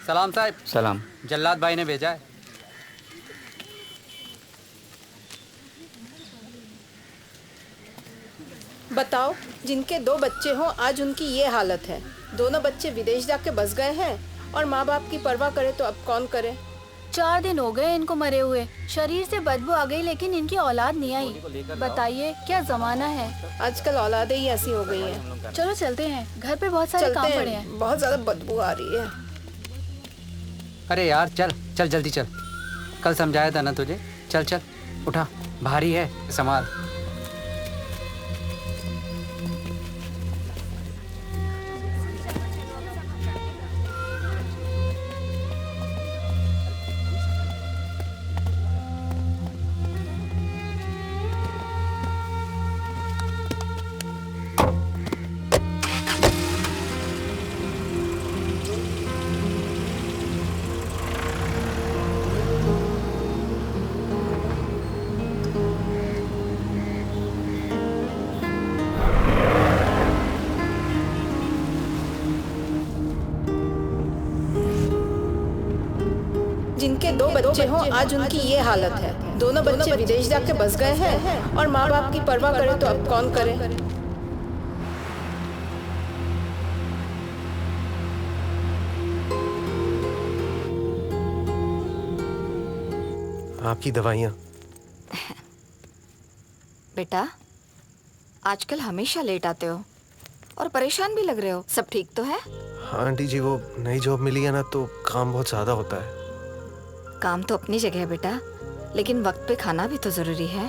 सलाम साहब। सलाम। जल्लाद भाई ने भेजा है। बताओ, जिनके 2 बच्चे हों आज उनकी ये हालत है। दोनों बच्चे विदेश जाके बस गए हैं और माँ बाप की परवाह करे तो अब कौन करे। 4 दिन हो गए इनको मरे हुए, शरीर से बदबू आ गई लेकिन इनकी औलाद नहीं आई। बताइए क्या जमाना है। आजकल औलादें ही ऐसी हो गई हैं। चलो चलते हैं, घर पे बहुत सारे काम पड़े हैं। बहुत ज्यादा बदबू आ रही है। अरे यार चल चल जल्दी चल, कल समझाया था ना तुझे। चल चल उठा, भारी है, संभाल। जिनके 2 बच्चे हों आज उनकी ये हालत है। दोनों बच्चे विदेश जाके बस गए हैं और माँ बाप की परवाह करे तो अब कौन करे। आपकी दवाइयाँ। बेटा आजकल हमेशा लेट आते हो और परेशान भी लग रहे हो। सब ठीक तो है? हाँ आंटी जी, वो नई जॉब मिली है ना तो काम बहुत ज़्यादा होता है। काम तो अपनी जगह है बेटा, लेकिन वक्त पे खाना भी तो जरूरी है।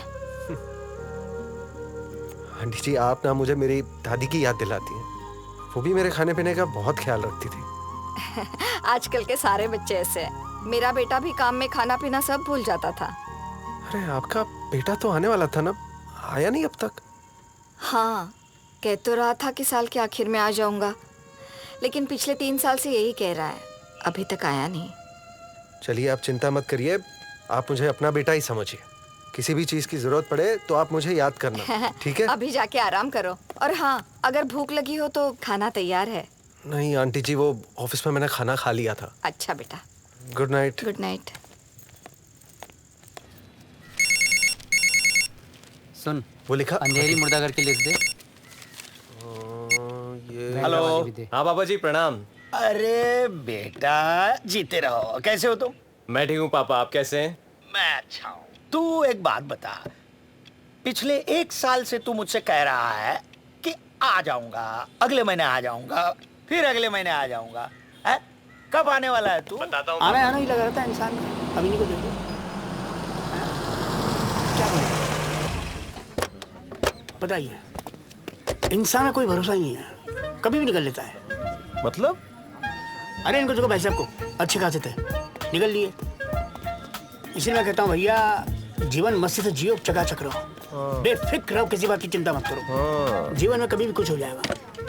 आंटी जी, आप ना मुझे मेरी दादी की याद दिलाती हैं। वो भी मेरे खाने पीने का बहुत ख्याल रखती थी। आजकल के सारे बच्चे ऐसे हैं। मेरा बेटा भी काम में खाना पीना सब भूल जाता था। अरे आपका बेटा तो आने वाला था ना, आया नहीं अब तक? हाँ, कह तो रहा था कि साल के आखिर में आ जाऊंगा, लेकिन पिछले 3 साल से यही कह रहा है, अभी तक आया नहीं। चलिए आप चिंता मत करिए, आप मुझे अपना बेटा ही समझिए। किसी भी चीज की जरूरत पड़े तो आप मुझे याद करना, ठीक है? अभी जाके आराम करो। और हाँ, अगर भूख लगी हो तो खाना तैयार है। नहीं आंटी जी, वो ऑफिस में मैंने खाना खा लिया था। अच्छा बेटा, गुड नाइट। Good night. सुन, वो लिखा अंधेरी मुर्दागर की लिस्ट दे। हेलो। हाँ पापा जी, प्रणाम। अरे बेटा, जीते रहो। कैसे हो तुम? मैं ठीक हूँ पापा, आप कैसे हैं? मैं अच्छा हूँ। तू एक बात बता, पिछले 1 साल से तू मुझसे कह रहा है कि आ जाऊंगा, अगले महीने आ जाऊंगा, फिर अगले महीने आ जाऊंगा। है? कब आने वाला है तू? बताता हूँ। आना ही लगा रहता है इंसान का। अभी नहीं को देखो क्या बोले, बताइए। इंसान का कोई भरोसा ही नहीं है, कभी भी निकल लेता है। मतलब? अरे इनको देखो भाई साहब को, अच्छे खासे थे, निकल लिए। इसलिए मैं कहता हूँ भैया, जीवन मस्ती से जियो, चकाचक रहो, बेफिक्र रहो, किसी बात की चिंता मत करो। जीवन में कभी भी कुछ हो जाएगा।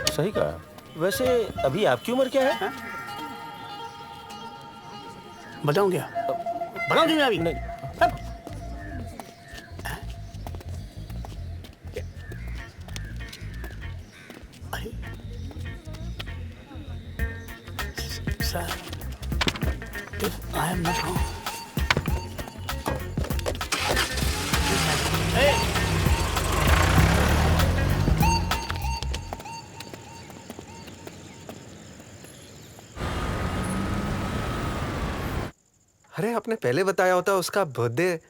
सही कहा। वैसे अभी आपकी उम्र क्या है? बताऊं क्या? बताऊं तुम्हें अभी? नहीं। अरे sir, if I am not wrong, अरे आपने पहले बताया होता, उसका बर्थडे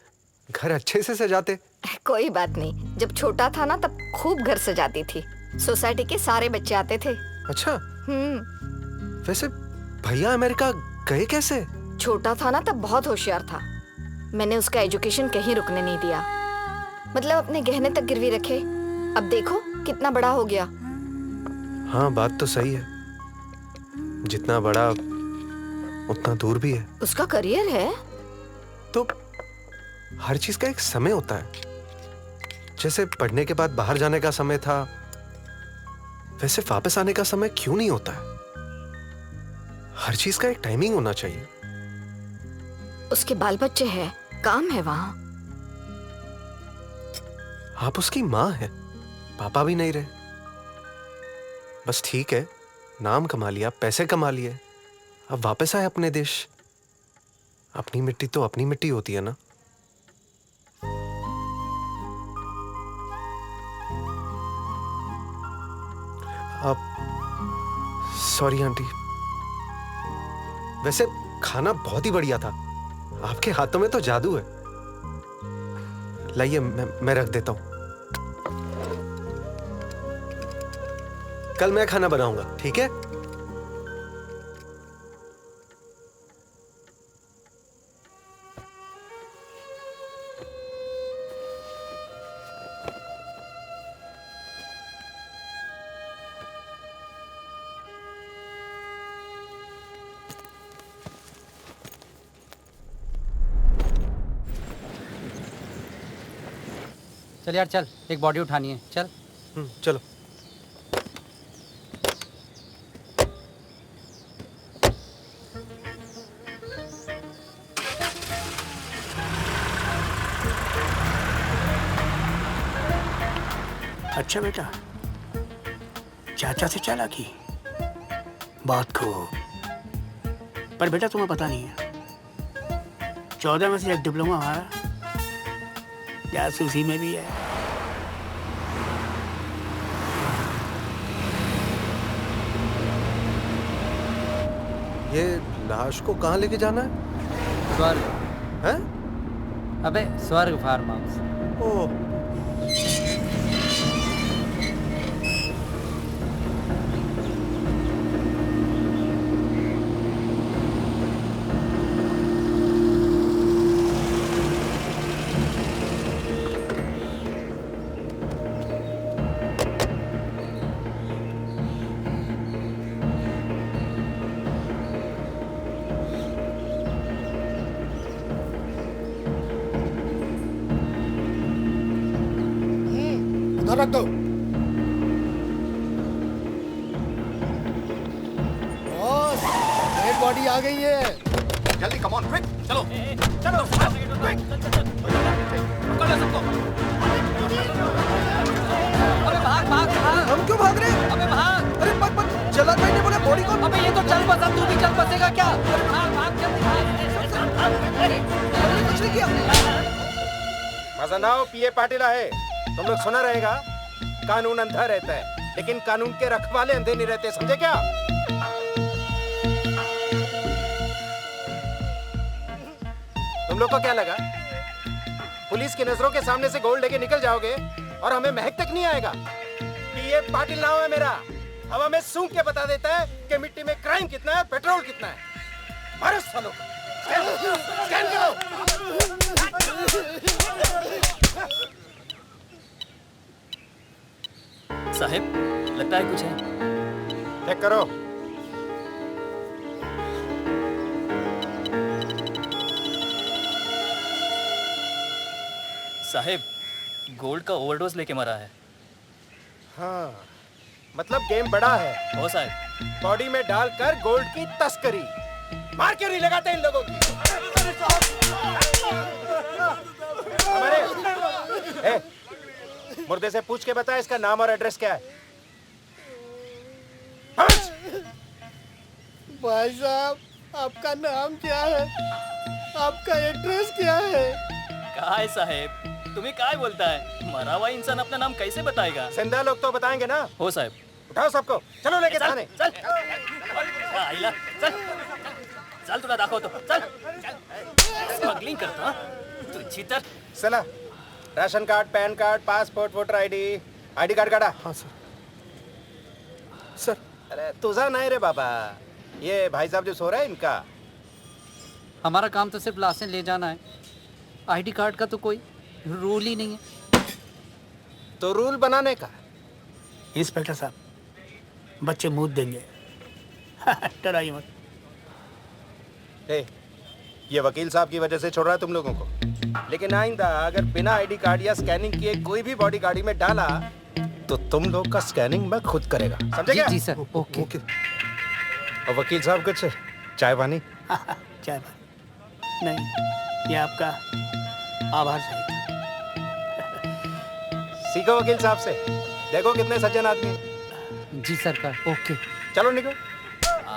घर अच्छे से सजाते। कोई बात नहीं, जब छोटा था ना तब खूब घर सजाती थी। सोसाइटी के सारे बच्चे आते थे। अच्छा। वैसे भैया अमेरिका गए कैसे? छोटा था ना तब बहुत होशियार था। मैंने उसका एजुकेशन कहीं रुकने नहीं दिया, मतलब अपने गहने तक गिरवी रखे। अब देखो कितना बड़ा हो गया। हाँ बात तो सही है, जितना बड़ा उतना दूर भी है। उसका करियर है तो हर चीज का एक समय होता है। जैसे पढ़ने के बाद बाहर जाने का समय था, वैसे वापस आने का समय क्यों नहीं होता है? हर चीज का एक टाइमिंग होना चाहिए। उसके बाल बच्चे हैं, काम है वहां। आप उसकी माँ है, पापा भी नहीं रहे। बस ठीक है, नाम कमा लिया, पैसे कमा लिए, अब वापस आए अपने देश। अपनी मिट्टी तो अपनी मिट्टी होती है ना। अब सॉरी आंटी, वैसे खाना बहुत ही बढ़िया था। आपके हाथों में तो जादू है। लाइए मैं रख देता हूं। कल मैं खाना बनाऊंगा, ठीक है? चल यार चल, एक बॉडी उठानी है, चल। चलो। अच्छा बेटा, चाचा से चालाकी, बात को। पर बेटा तुम्हें पता नहीं है, 14 में से एक डिप्लोमा हमारा जासूसी में भी है। ये लाश को कहाँ लेके जाना है? स्वर्ग। हैं? अबे स्वर्ग फार्म हाउस। ओह। उधर रख दो। बॉस, डेड बॉडी आ गई है। जल्दी कम ऑन क्विक। चलो चलो पकड़ लो सबको। अबे भाग भाग भाग। हम क्यों भाग रहे हैं? अबे भाग। अरे पक पक, चला तो नहीं बोला बॉडी को। अबे ये तो चल बसा, तू भी चल बसेगा क्या? अरे भाग भाग जल्दी भाग। हमने कुछ नहीं किया। मजा ना हो, पीए पाटिल है। तुम लोग सुना रहेगा, कानून अंधा रहता है लेकिन कानून के रखवाले अंधे नहीं रहते, समझे क्या? तुम लोग को क्या लगा पुलिस की नजरों के सामने से गोल्ड लेके निकल जाओगे और हमें महक तक नहीं आएगा? पीए पाटिल नाम है मेरा। हवा में सूंघ के बता देता है कि मिट्टी में क्राइम कितना है, पेट्रोल कितना है। मारो सालों को। स्कैन करो। साहब, लगता है कुछ है। चेक करो। साहब, गोल्ड का ओवरडोज लेके मरा है। हाँ, मतलब गेम बड़ा है। हो साहब। बॉडी में डालकर गोल्ड की तस्करी। मार क्यों नहीं लगाते इन लोगों की? हमारे मुर्दे से पूछ के बता इसका नाम और एड्रेस क्या है। भाई साहब, आपका नाम क्या है? आपका एड्रेस क्या है? कहा है साहब, तुम्हें क्या बोलता है? मरा हुआ इंसान अपना नाम कैसे बताएगा? जिंदा लोग तो बताएंगे ना। हो साहब। उठाओ सबको, चलो लेके थाने। चल आइला, चल चल तुला दाखवतो, चल स्मगलिंग करतो तू चितर। चला, ration card, pan card, passport, voter ID card काढा। हाँ सर। अरे तुझा नहीं रे बाबा, ये भाई साहब जो सो रहा है इनका। हमारा काम तो सिर्फ लाशें ले जाना है। आईडी कार्ड का तो कोई रूल ही नहीं है। तो रूल बनाने का। इंस्पेक्टर साहब, बच्चे मुंह देंगे। डराइए मत। ये वकील साहब की वजह से छोड़ रहा है तुम लोगों को, लेकिन आइंदा अगर बिना आईडी कार्ड या स्कैनिंग किए कोई भी बॉडी गाड़ी में डाला तो तुम लोग का स्कैनिंग मैं खुद करेगा, समझे क्या? जी सर। ओके। और वकील साहब कुछ चाय पानी? चाय पानी नहीं, ये आपका आभार सही। सीखो वकील साहब से, देखो कितने सज्जन आदमी हैं। जी सरकार। ओके, चलो निकलो।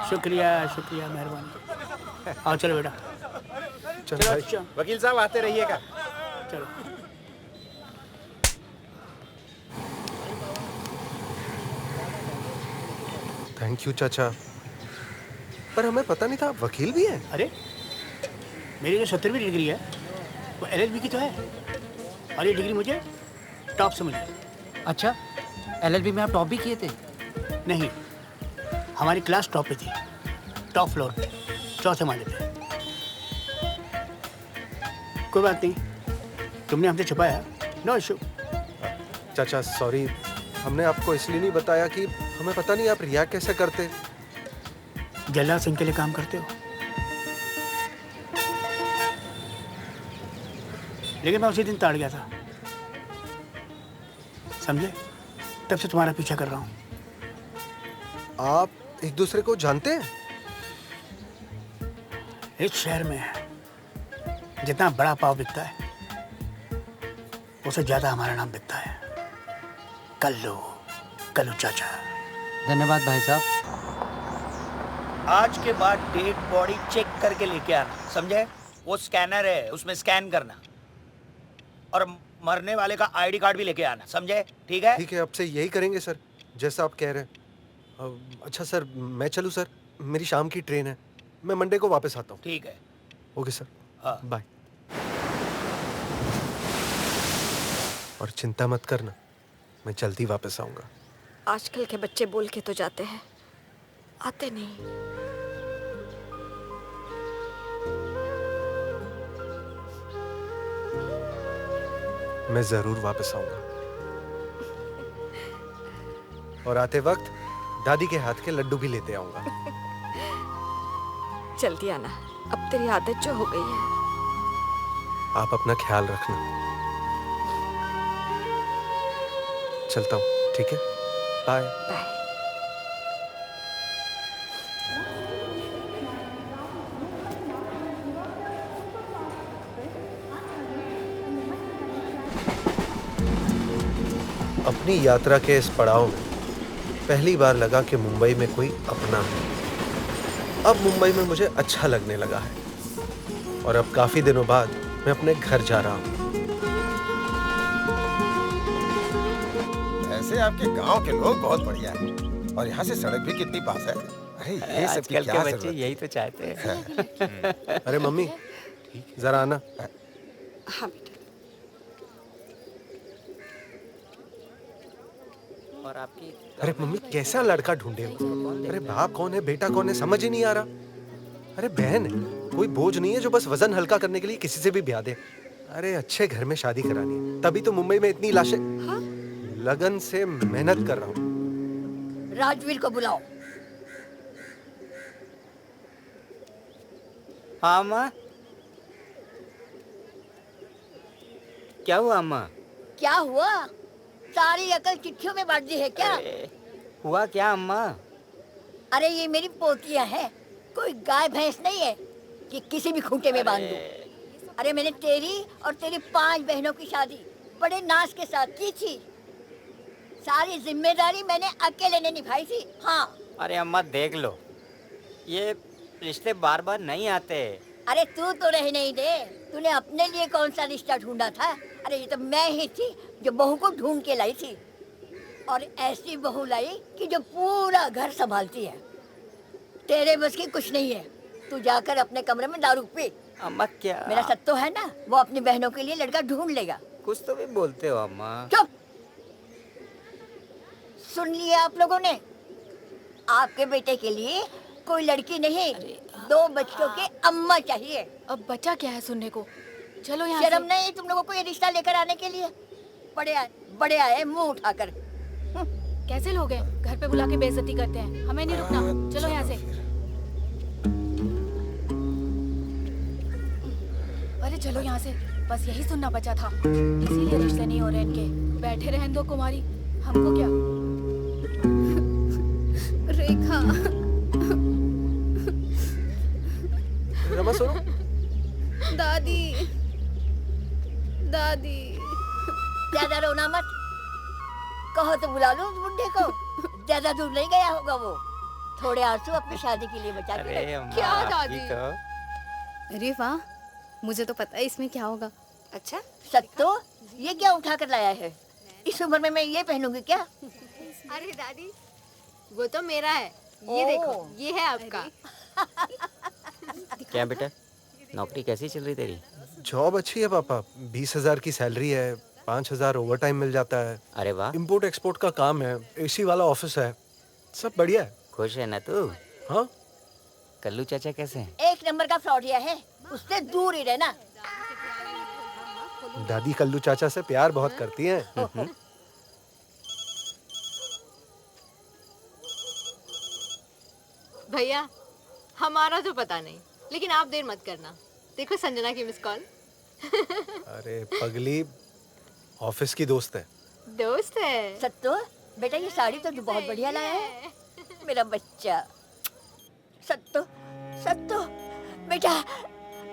शुक्रिया शुक्रिया, मेहरबानी। आओ चलो बेटा। चलो वकील साहब आते रहिएगा। चलो। थैंक यू चाचा, पर हमें पता नहीं था आप वकील भी हैं। अरे मेरी जो 70वीं डिग्री है वो LLB की तो है, और ये डिग्री मुझे टॉप से मिली। अच्छा, LLB में आप टॉप भी किए थे? नहीं, हमारी क्लास टॉप पे थी, टॉप फ्लोर पे, चौथे माले पे। कोई बात नहीं, तुमने हमसे छुपाया, नो इशू। चाचा सॉरी, हमने आपको इसलिए नहीं बताया कि हमें पता नहीं आप रिया कैसे करते। जल्लाद सिंह के लिए काम करते हो, लेकिन मैं उसी दिन ताड़ गया था, समझे? तब से तुम्हारा पीछा कर रहा हूँ। आप एक दूसरे को जानते हैं? इस शहर में जितना बड़ा पाव बिकता है उससे ज्यादा हमारा नाम बिकता है। कल्लू, कल्लू चाचा। धन्यवाद भाई साहब। आज के बाद डेड बॉडी चेक करके लेके आना, समझे? वो स्कैनर है, उसमें स्कैन करना, और मरने वाले का आईडी कार्ड भी लेके आना, समझे? ठीक है? ठीक है, अब से यही करेंगे सर, जैसा आप कह रहे हैं। अच्छा सर, मैं चलूँ सर? मेरी शाम की ट्रेन है, मैं मंडे को वापस आता हूँ। ठीक है। Okay sir. हाँ। बाय। और चिंता मत करना, मैं जल्दी वापस आऊँगा। आजकल के बच्चे बोल के तो जाते हैं, आते नहीं। मैं जरूर वापस आऊंगा, और आते वक्त दादी के हाथ के लड्डू भी लेते आऊंगा। जल्दी आना, अब तेरी आदत जो हो गई है। आप अपना ख्याल रखना। चलता हूँ, ठीक है? बाय। बाय। अपनी यात्रा के इस पड़ाव में पहली बार लगा कि मुंबई में कोई अपना है। अब मुंबई में मुझे अच्छा लगने लगा है और अब काफी दिनों बाद मैं अपने घर जा रहा हूँ। ऐसे आपके गांव के लोग बहुत बढ़िया हैं और यहाँ से सड़क भी कितनी पास है। अरे ये सब की आजकल क्या के बच्चे जरूरत? यही तो चाहते हैं। अरे मम्मी जरा आना। हाँ और आपकी अरे मम्मी कैसा लड़का ढूंढे हो? अरे बाप कौन है बेटा कौन है समझ ही नहीं आ रहा। अरे बहन है, कोई बोझ नहीं है जो बस वजन हल्का करने के लिए किसी से भी ब्याह दे। अरे अच्छे घर में शादी करानी है, तभी तो मुंबई में इतनी लाशें। लगन से मेहनत कर रहा हूँ। राजवीर को बुलाओ। हाँ अम्मा। क्या हुआ अम्मा? क्या हुआ? सारी अकल चिट्ठियों में बांट दी है क्या? हुआ क्या अम्मा? अरे ये मेरी पोतियां हैं, कोई गाय भैंस नहीं है कि किसी भी खूंटे में बांध दूं। अरे मैंने तेरी और तेरी 5 बहनों की शादी बड़े नाज के साथ की थी। सारी जिम्मेदारी मैंने अकेले ने निभाई थी। हाँ। अरे अम्मा देख लो, ये रिश्ते बार बार नहीं आते। अरे तू तो रह नहीं दे, तूने अपने लिए कौन सा रिश्ता ढूंढा था? अरे ये तो मैं ही थी जो बहू को ढूंढ के लाई थी, और ऐसी बहू लाई कि जो पूरा घर संभालती है। तेरे बस की कुछ नहीं है, तू जाकर अपने कमरे में दारू पी। अम्मा क्या? मेरा सत्तो है ना, वो अपनी बहनों के लिए लड़का ढूंढ लेगा। कुछ तो भी बोलते हो अम्मा। चुप। सुन लिया आप लोगों ने? आपके बेटे के लिए कोई लड़की नहीं, 2 बच्चों के अम्मा चाहिए। अब बचा क्या है सुनने को? चलो यहाँ शर्म नहीं तुम लोगों को ये रिश्ता लेकर आने के लिए? बड़े आए मुंह उठाकर। कैसे लोग हैं? घर पे बुला के बेइज्जती करते हैं। हमें नहीं रुकना, चलो यहाँ से। अरे चलो यहाँ से, बस यही सुनना बचा था। इसीलिए रिश्ते नहीं हो रहे इनके। बैठे रहने दो कुमारी, हमको क्या। रेखा। रमा सुनो। दादी दादी। ज्यादा रोना मत, कहो तो बुला लो उस बुड्ढे को। ज्यादा दूर नहीं गया होगा वो। थोड़े आंसू अपनी शादी के लिए बचा के रख। क्या दादी? तो अरे वाह, मुझे तो पता है इसमें क्या होगा। अच्छा सत्तो, ये क्या उठा कर लाया है? इस उम्र में मैं ये पहनूंगी क्या? अरे दादी, वो तो मेरा है। ये देखो, ये है आपका। क्या बेटा, नौकरी कैसी चल रही तेरी? जॉब अच्छी है पापा, 20,000 की सैलरी है, 5,000 ओवर टाइम मिल जाता है। अरे वाह। इंपोर्ट एक्सपोर्ट का काम है, एसी वाला ऑफिस है, सब बढ़िया है। खुश है ना तू? हाँ। कल्लू चाचा कैसे हैं? 1 नंबर का फ्रॉडिया है, उससे दूर ही रहना। दादी कल्लू चाचा से प्यार बहुत करती हैं। भैया, हमारा तो पता नहीं, लेकिन आप देर मत करना। देखो संजना की मिस कॉल। अरे पगली, ऑफिस की दोस्त है। दोस्त है? सत्तो, बेटा ये साड़ी तो बहुत बढ़िया लाया है, मेरा बच्चा। सत्तो, सत्तो, बेटा,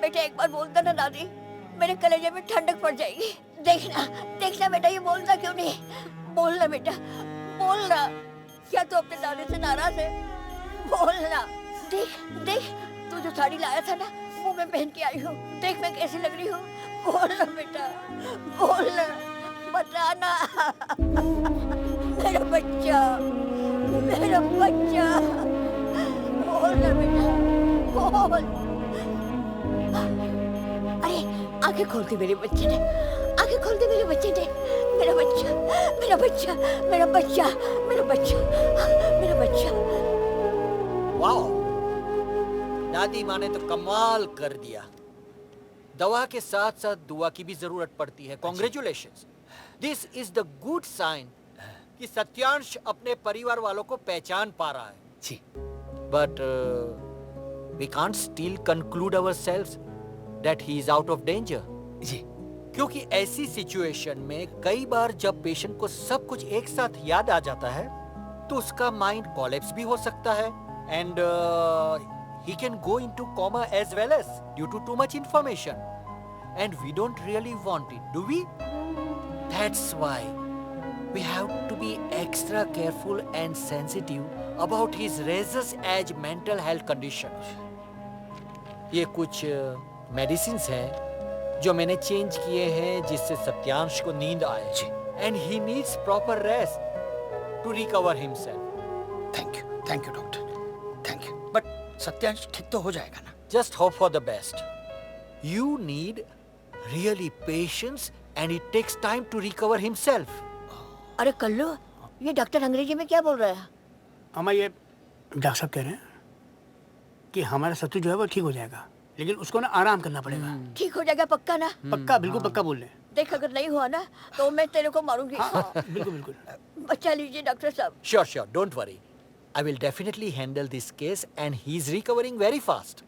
बेटा एक बार बोलता ना दादी, मेरे कलेजे में ठंडक पड़ जाएगी। देखना, देखना बेटा, ये बोलता क्यों नहीं? बोलना बेटा, बोलना। क्या तू अपने दादी से नाराज है? बोलना। देख, देख, तू जो साड़ी लाया था ना, वो मैं पहन के आई हूँ। देख मैं कैसी लग रही हूँ। बोलना बेटा, बोलना, बताना। मेरा बच्चा, मेरा बच्चा, बोलना बेटा, बोल। अरे आंखें खोल दी मेरे बच्चे ने, आंखें खोल दी मेरे बच्चे ने। मेरा बच्चा, मेरा बच्चा, मेरा बच्चा, मेरा बच्चा, मेरा बच्चा। वाओ, दादी माँ ने तो कमाल कर दिया। दवा के साथ साथ दुआ की भी जरूरत पड़ती है। Congratulations, this is the good sign कि सत्यांश अपने परिवार वालों को पहचान पा रहा है। जी। But we can't still conclude ourselves that he is out of danger. जी। क्योंकि ऐसी सिचुएशन में कई बार जब पेशेंट को सब कुछ एक साथ याद आ जाता है तो उसका माइंड कोलैप्स भी हो सकता है and he can go into coma as well as due to too much information, and we don't really want it, do we? That's why we have to be extra careful and sensitive about his Razor's Edge mental health condition. ये कुछ medicines हैं जो मैंने change किए हैं जिससे सत्यांश को नींद आए and he needs proper rest to recover himself. Thank you doctor, thank you. But Satyansh ठीक तो हो जाएगा ना? Just hope for the best. You need really patience and it takes time to recover himself. अरे कल्लू, ये डॉक्टर अंग्रेजी में क्या बोल रहा है? अम्मा, ये डॉक्टर साहब कह रहे हैं कि हमारा सत्तू जो है वो ठीक हो जाएगा, लेकिन उसको ना आराम करना पड़ेगा। ठीक हो जाएगा पक्का ना? पक्का, बिल्कुल पक्का बोल रहे हैं। देख, अगर नहीं हुआ ना तो मैं तेरे को मारूंगी। बिल्कुल बिल्कुल। बचा लीजिए डॉक्टर साहब। Sure, sure, don't worry. I will definitely handle this case and he's recovering very fast.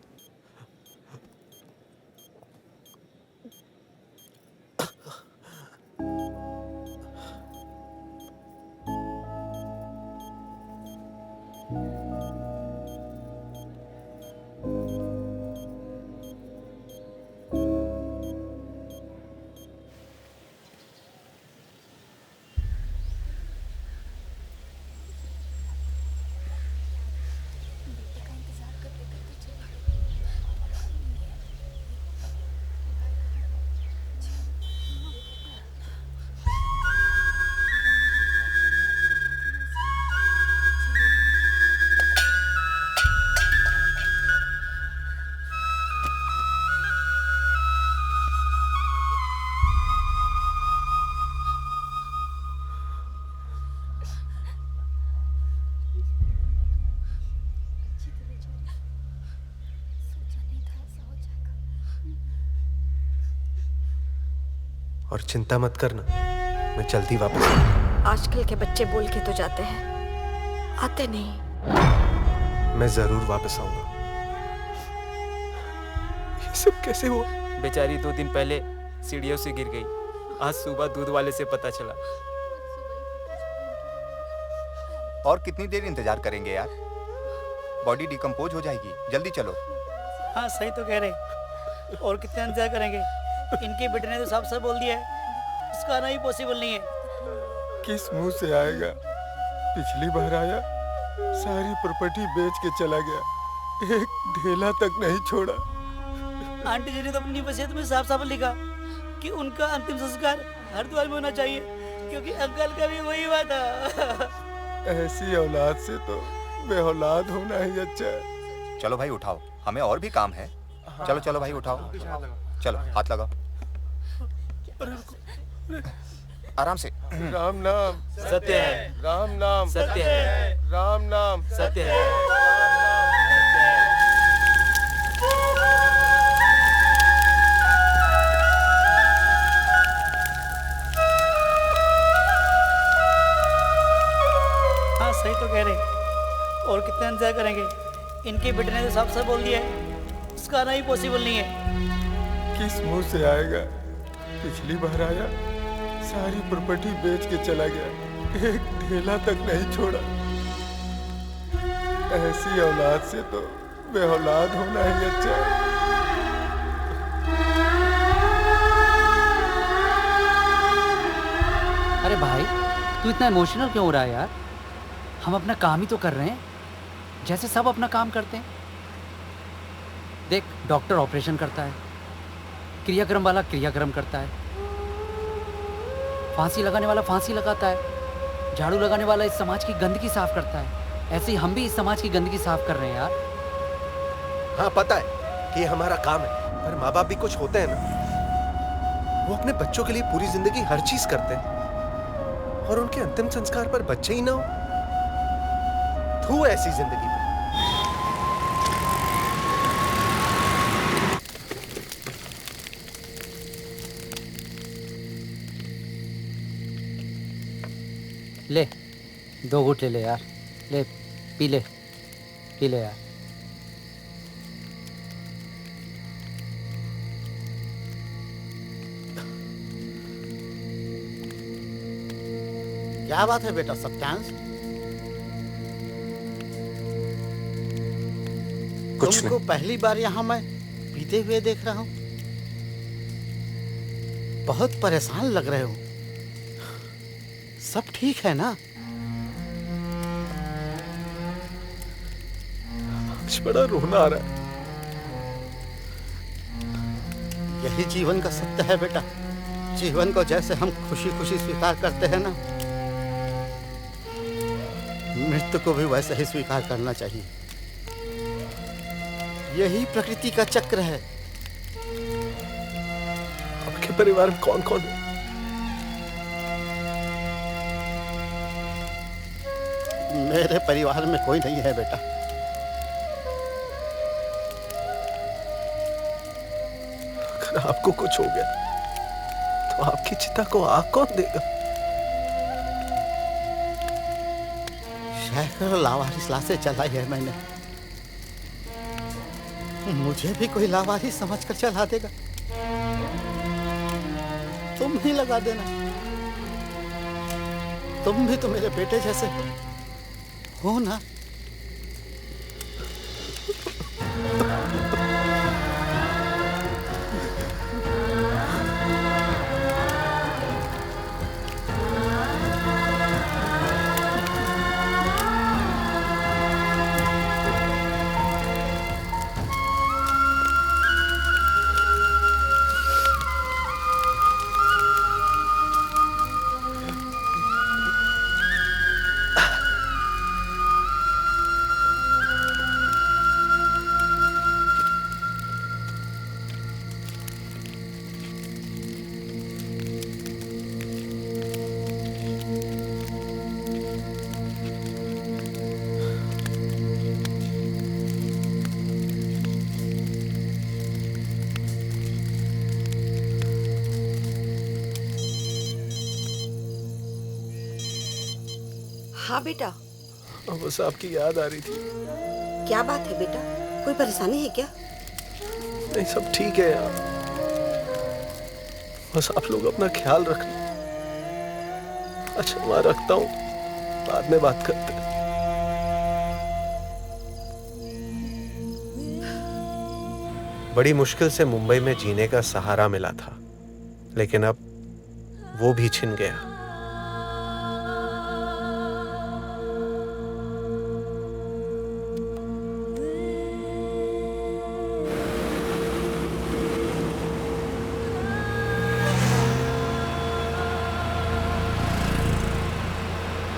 और चिंता मत करना, मैं जल्दी वापस आऊंगा। आजकल के बच्चे बोल के तो जाते हैं, आते नहीं। मैं जरूर वापस आऊंगा। ये सब कैसे हुआ? बेचारी 2 दिन पहले सीढ़ियों से गिर गई। आज सुबह दूध वाले से पता चला। और कितनी देर इंतजार करेंगे यार? बॉडी डिकम्पोज हो जाएगी, जल्दी चलो। हाँ सही तो कह रहे। और कितना इंतजार करेंगे? इनके बेटे ने तो साफ साफ बोल दिया है उसका आना ही पॉसिबल नहीं है। किस मुंह से आएगा? पिछली बार आया, सारी प्रॉपर्टी बेच के चला गया, एक ढेला तक नहीं छोड़ा। आंटी जी ने तो अपनी वसीयत में साफ साफ लिखा कि उनका अंतिम संस्कार हरिद्वार में होना चाहिए, क्योंकि अंकल का भी वही हुआ था। ऐसी औलाद से तो बेऔलाद होना ही अच्छा है। चलो भाई उठाओ, हमें और भी काम है। चलो चलो भाई उठाओ, चलो हाथ लगाओ, आराम से। राम नाम सत्य है, राम नाम सत्य है, राम नाम सत्य है। हाँ सही तो कह रहे। और कितना इंतजार करेंगे? इनके बेटे ने तो साफ साफ बोल दिया है उसका आना ही पॉसिबल नहीं है। किस मुंह से आएगा? पिछली बार आया, सारी प्रॉपर्टी बेच के चला गया, एक ढेला तक नहीं छोड़ा। ऐसी औलाद से तो बेऔलाद होना ही अच्छा है। अरे भाई, तू इतना इमोशनल क्यों हो रहा है यार? हम अपना काम ही तो कर रहे हैं, जैसे सब अपना काम करते हैं। देख, डॉक्टर ऑपरेशन करता है, क्रियाक्रम वाला क्रियाक्रम करता है, फांसी लगाने वाला फांसी लगाता है, झाड़ू लगाने वाला इस समाज की गंदगी साफ करता है। ऐसे ही हम भी इस समाज की गंदगी साफ कर रहे हैं यार। हाँ पता है कि ये हमारा काम है, पर माँ बाप भी कुछ होते हैं ना, वो अपने बच्चों के लिए पूरी जिंदगी हर चीज करते हैं, और उनके अंतिम संस्कार पर बच्चे ही ना हो, थू ऐसी जिंदगी में। ले 2 घूंट ले यार, ले पी ले यार। क्या बात है बेटा सत्यांश? कुछ तुमको पहली बार यहाँ मैं पीते हुए देख रहा हूँ। बहुत परेशान लग रहे हो। सब ठीक है ना? मुझे बड़ा रोना आ रहा है। यही जीवन का सत्य है बेटा। जीवन को जैसे हम खुशी खुशी स्वीकार करते हैं ना, मृत्यु को भी वैसे ही स्वीकार करना चाहिए। यही प्रकृति का चक्र है। आपके परिवार में कौन कौन है? मेरे परिवार में कोई नहीं है बेटा। अगर आपको कुछ हो गया तो आपकी चिता को आग कौन देगा? सैकड़ों लावारिस लाशें जलाई है मैंने। मुझे भी कोई लावारिस समझकर जला देगा। तुम ही लगा देना। तुम भी तो मेरे बेटे जैसे हो ना। हाँ बेटा। बस आपकी याद आ रही थी। क्या बात है बेटा? कोई परेशानी है क्या? नहीं, सब ठीक है यार। बस आप लोग अपना ख्याल रखना। अच्छा मैं रखता हूँ, बाद में बात करते हैं। बड़ी मुश्किल से मुंबई में जीने का सहारा मिला था, लेकिन अब वो भी छिन गया।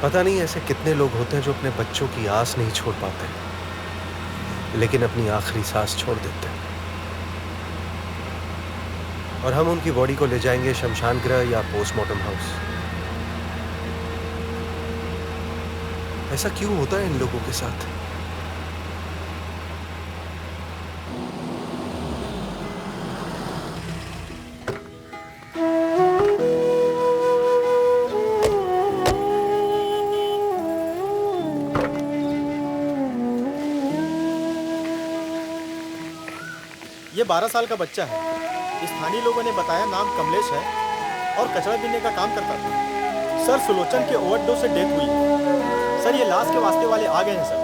पता नहीं ऐसे कितने लोग होते हैं जो अपने बच्चों की आस नहीं छोड़ पाते, लेकिन अपनी आखिरी सांस छोड़ देते हैं। और हम उनकी बॉडी को ले जाएंगे शमशान गृह या पोस्टमार्टम हाउस। ऐसा क्यों होता है इन लोगों के साथ? ये 12 साल का बच्चा है। स्थानीय लोगों ने बताया नाम कमलेश है और कचरा बीनने का काम करता था। सर सुलोचन के ओवरडोज से डेथ हुई है। सर ये लाश के वास्ते वाले आ गए हैं सर।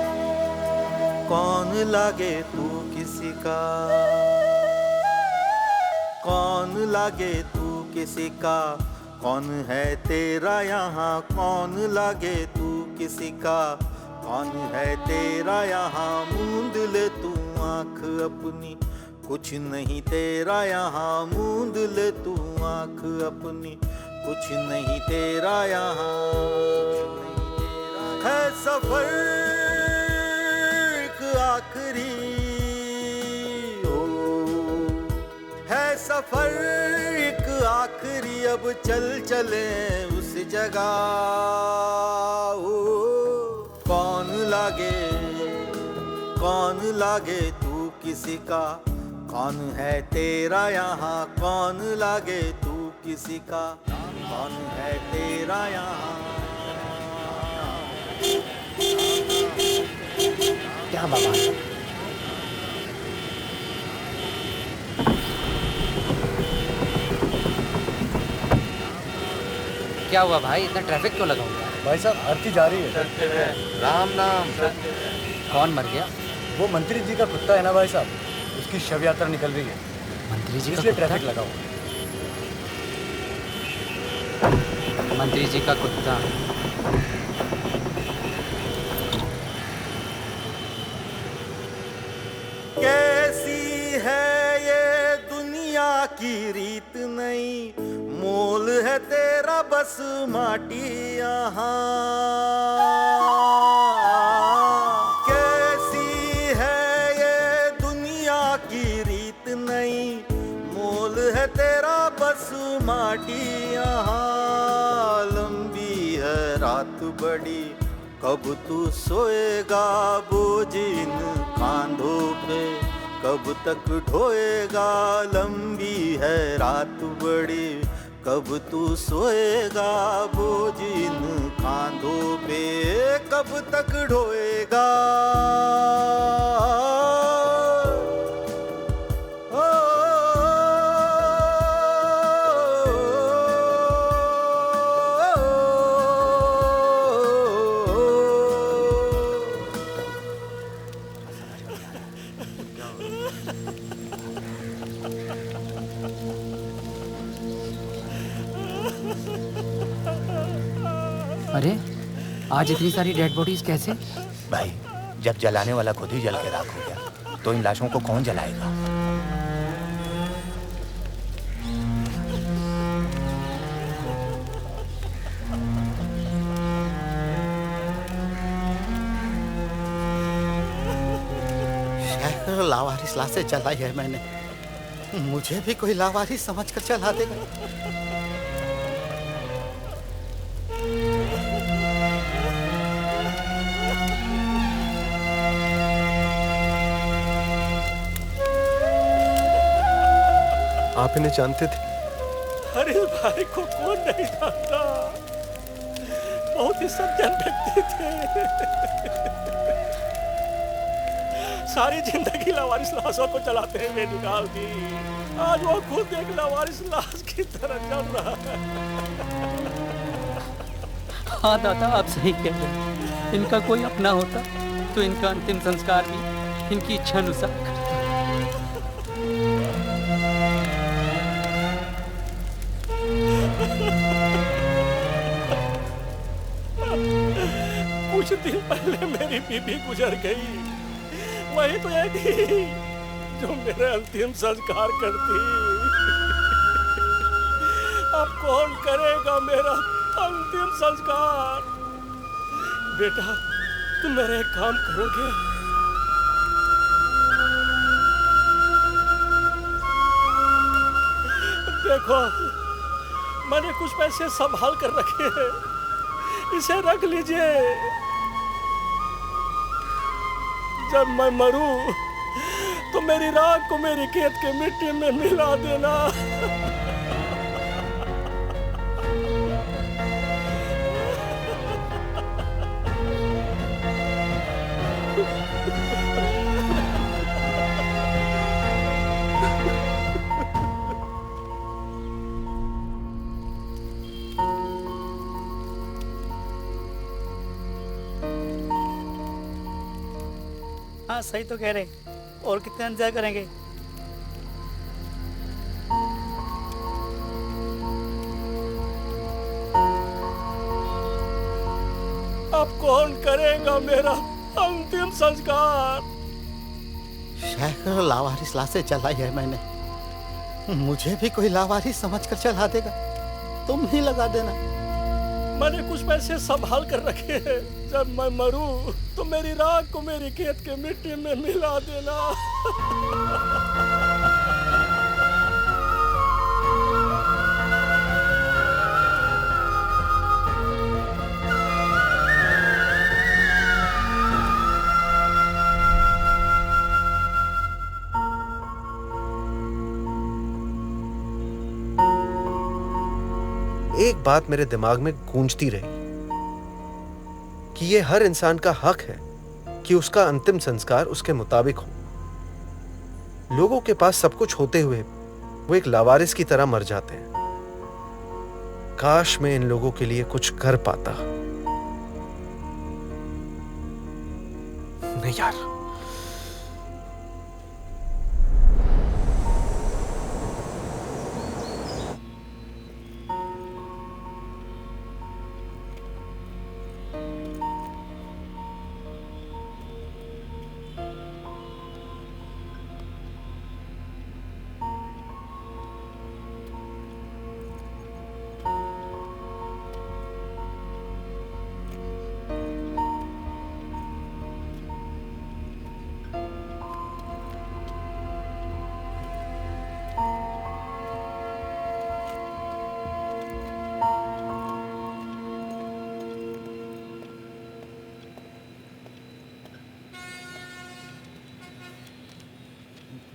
कौन लागे तू किसी का, कौन लागे तू किसी का, कौन है तेरा यहाँ, कौन लागे तू किसी का, कौन है तेरा यहाँ, मूंद ले तू आँख अपनी, कुछ नहीं तेरा यहाँ, मूंद ले तू आँख अपनी, कुछ नहीं तेरा यहाँ। है सफर एक आखिरी, ओ है सफर एक आखिरी, अब चल चले उस जगह। ओ कौन लागे तू किसी का, कौन है तेरा यहाँ, कौन लागे तू किसी का, कौन है तेरा यहाँ। क्या बाबा, क्या हुआ भाई, इतना ट्रैफिक क्यों लगा हुआ है? भाई साहब आरती जा रही है। राम नाम। कौन मर गया? वो मंत्री जी का कुत्ता है ना भाई साहब, उसकी शव यात्रा निकल रही है। मंत्री जी का इसलिए कुत्ता? ट्रैफिक लगा हुआ। मंत्री जी का कुत्ता। कैसी है ये दुनिया की रीत नहीं, मोल है तेरा बस माटी यहाँ। कैसी है ये दुनिया की रीत नहीं, मोल है तेरा बस माटी यहाँ। लंबी है रात बड़ी, कब तू सोएगा बोझ इन कांधों पे, कब तक ढोएगा। लंबी है रात बड़ी, कब तू सोएगा बोझ इन कांधों पे, कब तक ढोएगा। अरे आज इतनी सारी डेड बॉडीज कैसे? भाई जब जलाने वाला खुद ही जल के राख हो गया तो इन लाशों को कौन जलाएगा? लावारिस लाशें जलाई है मैंने, मुझे भी कोई लावारिस समझकर जला देगा। आप इन्हें जानते थे? अरे भाई को कौन नहीं जानता, बहुत ही सज्जन व्यक्ति थे। सारी जिंदगी लावारिस लाशों को चलाते हैं वे निकाल दी, आज वो खुद एक लावारिस लाश की तरह चल रहा है। हाँ दादा आप सही कह रहे हैं, इनका कोई अपना होता तो इनका अंतिम संस्कार भी इनकी इच्छा अनुसार करता। कुछ दिन पहले मेरी बीबी गुजर गई, वही तो एक ही जो मेरे अंतिम संस्कार करती। अब कौन करेगा मेरा अंतिम संस्कार? बेटा तुम मेरा एक काम करोगे? देखो मैंने कुछ पैसे संभाल कर रखे हैं, इसे रख लीजिए। जब मैं मरूं तो मेरी राख को मेरी खेत के मिट्टी में मिला देना। हाँ सही तो कह रहे, और कितना इंतजार करेंगे? अब कौन करेगा मेरा अंतिम संस्कार? सैकड़ों लावारिस लाशें जलाई है मैंने, मुझे भी कोई लावारिस समझकर जला देगा, तुम ही लगा देना। मैंने कुछ पैसे संभाल कर रखे हैं, जब मैं मरूं तो मेरी राख को मेरी खेत के मिट्टी में मिला देना। एक बात मेरे दिमाग में गूंजती रही कि ये हर इंसान का हक है कि उसका अंतिम संस्कार उसके मुताबिक हो। लोगों के पास सब कुछ होते हुए वो एक लावारिस की तरह मर जाते हैं। काश मैं इन लोगों के लिए कुछ कर पाता। यार।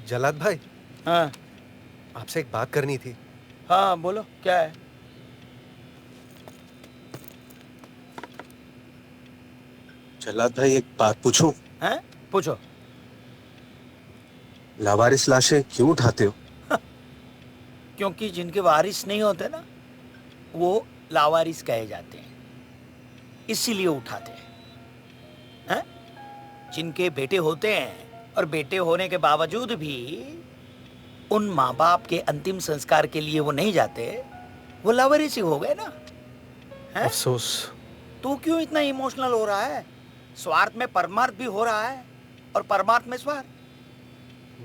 जलाद भाई। हाँ आपसे एक बात करनी थी। हाँ बोलो क्या है। जलाद भाई एक बात पूछूं? हैं पूछो। लावारिस लाशें क्यों उठाते हो? क्योंकि जिनके वारिस नहीं होते ना वो लावारिस कहे जाते हैं, इसीलिए उठाते हैं। जिनके बेटे होते हैं और बेटे होने के बावजूद भी उन माँ बाप के अंतिम संस्कार के लिए वो नहीं जाते, वो लावारिस ही हो गए ना। अफसोस। तू क्यों इतना इमोशनल हो रहा है? स्वार्थ में परमार्थ भी हो रहा है और परमार्थ में स्वार्थ।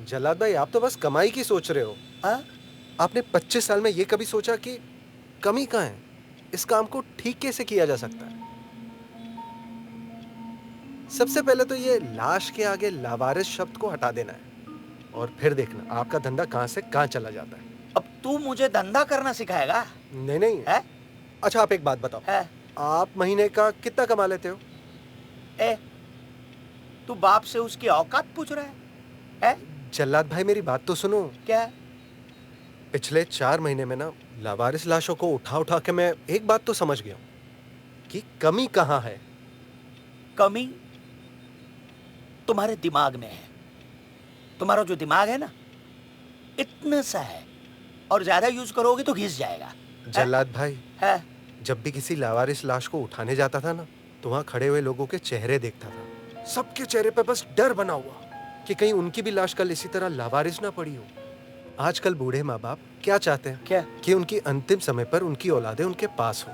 जलाद भाई आप तो बस कमाई की सोच रहे हो। आपने 25 साल में ये कभी सोचा कि कमी कहाँ है, इस काम को ठीक कैसे किया जा सकता है? सबसे पहले तो ये लाश के आगे लावारिस शब्द को हटा देना है और फिर देखना आपका धंधा कहां से कहां चला जाता है। अब तू मुझे धंधा करना सिखाएगा? नहीं नहीं है? अच्छा आप एक बात बताओ, आप महीने का कितना कमा लेते हो? तू बाप से उसकी औकात पूछ रहा है? जल्लाद भाई मेरी बात तो सुनो। क्या? पिछले 4 महीने में ना लावारिस लाशों को उठा उठा के मैं एक बात तो समझ गया हूं कि कमी कहां है। कमी तुम्हारे दिमाग में है। तुम्हारा जो दिमाग है ना इतना सा है और ज्यादा यूज करोगे तो घिस जाएगा। जल्लाद भाई जब भी किसी लावारिस लाश को उठाने जाता था ना तो वहां खड़े हुए लोगों के चेहरे देखता था। सबके चेहरे पे बस डर बना हुआ कि कहीं उनकी भी लाश कल इसी तरह लावारिस ना पड़ी हो। आजकल बूढ़े माँ बाप क्या चाहते हैं? क्या? कि उनकी अंतिम समय पर उनकी औलादें उनके पास हो,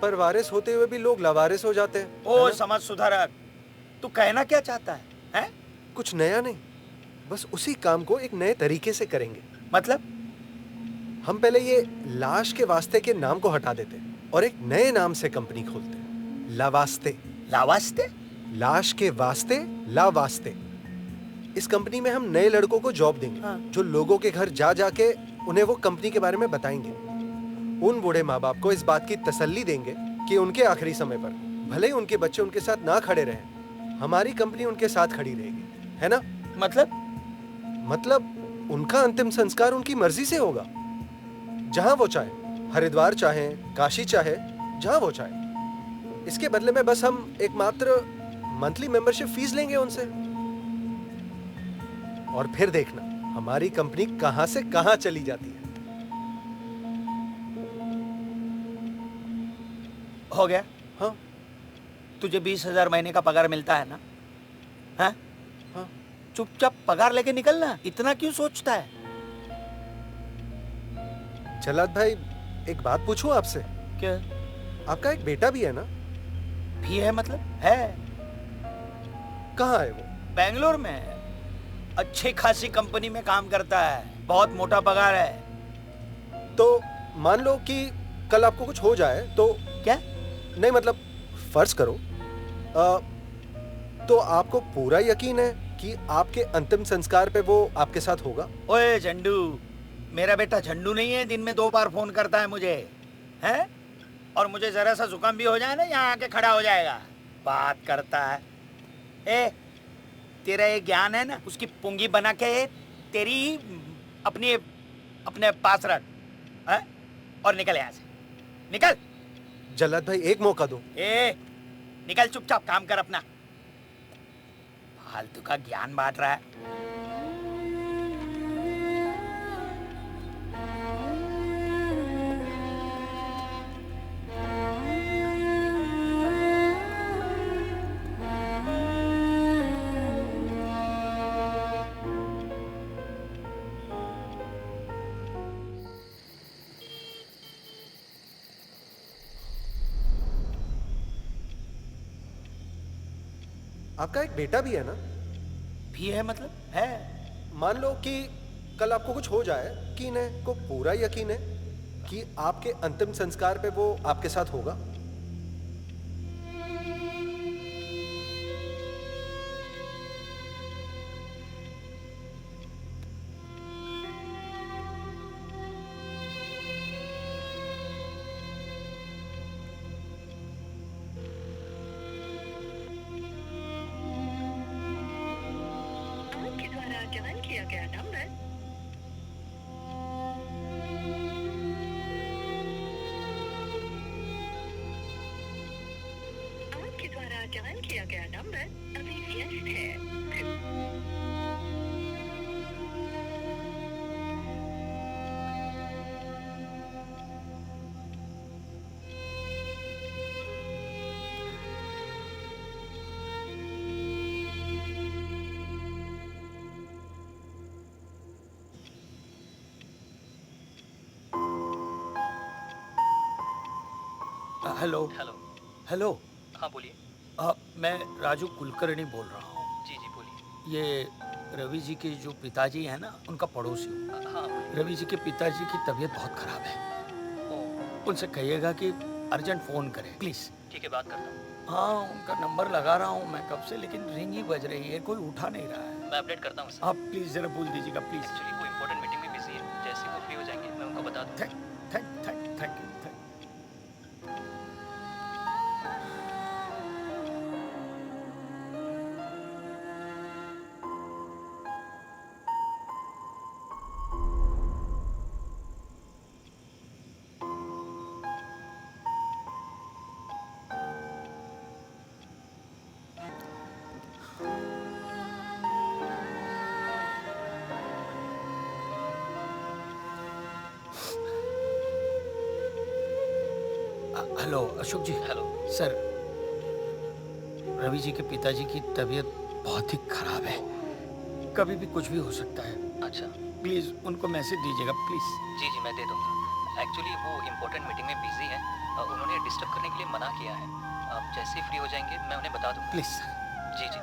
पर वारिस होते हुए भी लोग लावारिस हो जाते हैं। ओ समझ सुधारक, तू कहना क्या चाहता है? कुछ नया नहीं, बस उसी काम को एक नए तरीके से करेंगे। मतलब? हम पहले ये लाश के वास्ते के नाम को हटा देते और एक नए नाम से कंपनी खोलते। लावास्ते। लावास्ते? लाश के वास्ते लावास्ते। इस कंपनी में हम नए लड़कों को जॉब देंगे जो लोगों के घर जा जाके उन्हें वो कंपनी के बारे में बताएंगे। उन बूढ़े माँ बाप को इस बात की तसल्ली देंगे कि उनके आखिरी समय पर भले ही उनके बच्चे उनके साथ ना खड़े रहें, हमारी कंपनी उनके साथ खड़ी रहेगी, है ना? मतलब उनका अंतिम संस्कार उनकी मर्जी से होगा, जहां वो चाहे, हरिद्वार चाहे, काशी चाहे, जहां वो चाहे। इसके बदले में बस हम एक मात्र मंथली मेंबरशिप फीस लेंगे उनसे और फिर देखना हमारी कंपनी कहां से कहां चली जाती है। हो गया? हाँ। तुझे 20,000 महीने का पगार मिलता है ना? हाँ? हाँ। चुपचाप पगार लेके निकलना, इतना क्यों सोचता है? जलाद भाई एक बात पूछूं आपसे? क्या? आपका एक बेटा भी है ना? भी है मतलब? है। कहाँ है वो? बेंगलोर में अच्छी खासी कंपनी में काम करता है, बहुत मोटा पगार है। तो मान लो कि कल आपको कुछ हो जाए तो क्या? नहीं मतलब फर्ज करो तो आपको पूरा यकीन है कि आपके अंतिम संस्कार पे वो आपके साथ होगा? ओए झंडू, मेरा बेटा झंडू नहीं है, दिन में 2 बार फोन करता है मुझे, हैं? और मुझे जरा सा जुकाम भी हो जाए ना यहाँ आके खड़ा हो जाएगा, बात करता है। तेरा ये ज्ञान है ना, उसकी पुंगी बना के तेरी अपने पास रख, है? और निकल यहाँ से, निकल। जल्लाद भाई एक मौका दो। निकल चुपचाप, काम कर अपना। फालतू का ज्ञान बांट रहा है। आपका एक बेटा भी है ना? भी है मतलब? है। मान लो कि कल आपको कुछ हो जाए, यकीन है को पूरा यकीन है कि आपके अंतिम संस्कार पे वो आपके साथ होगा? हेलो। हेलो। हेलो। हाँ बोलिए। मैं राजू कुलकर्णी बोल रहा हूँ। जी जी बोलिए। ये रवि जी के जो पिताजी हैं ना, उनका पड़ोसी हूँ। हाँ रवि जी के पिताजी की तबीयत बहुत खराब है। उनसे कहिएगा कि अर्जेंट फ़ोन करें प्लीज़। ठीक है बात करता हूँ। हाँ, उनका नंबर लगा रहा हूँ मैं कब से, लेकिन रिंग ही बज रही है, कोई उठा नहीं रहा है। मैं अपडेट करता हूँ सर। आप प्लीज़ ज़रा बोल दीजिएगा प्लीज़। एक्चुअली वो इम्पोर्टेंट मीटिंग में बिजी है, जैसे वो फ्री हो जाएंगे मैं उनको बता दूँ। Thank you. Hello Ashok ji. Hello sir, Ravi ji के पिताजी की तबीयत बहुत ही खराब है, कभी भी कुछ भी हो सकता है। अच्छा प्लीज़ उनको मैसेज दीजिएगा प्लीज़। जी जी मैं दे दूँगा। एक्चुअली वो इम्पोर्टेंट मीटिंग में बिजी है, उन्होंने डिस्टर्ब करने के लिए मना किया है। आप जैसे ही फ्री हो जाएंगे मैं उन्हें बता दूँगा। प्लीज़। जी जी।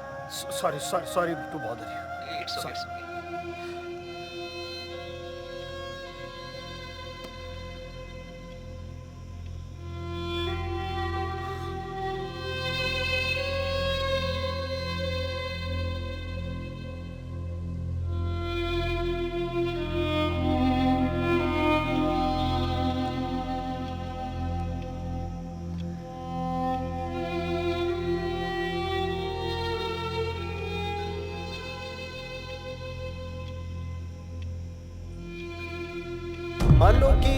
Sorry to bother you. It's okay. मान लो कि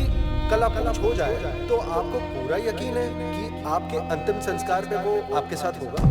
कल आपको कुछ हो जाए, तो आपको पूरा यकीन है कि आपके अंतिम संस्कार पे वो आपके साथ होगा?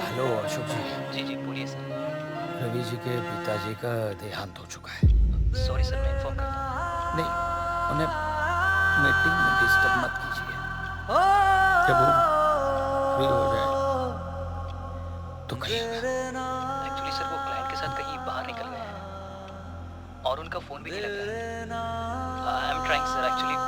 हेलो अशोक जी। जी जी बोलिए सर। रवि जी के पिताजी का देहांत हो चुका है। सॉरी सर, मैं इन्फॉर्म करता हूँ। नहीं, उन्हें मीटिंग में डिस्टर्ब मत कीजिए। जब वो फ्री हो जाए तो कहिएगा। एक्चुअली सर वो क्लाइंट के साथ कहीं बाहर निकल गए हैं और उनका फ़ोन भी नहीं लग रहा है। I am trying sir actually.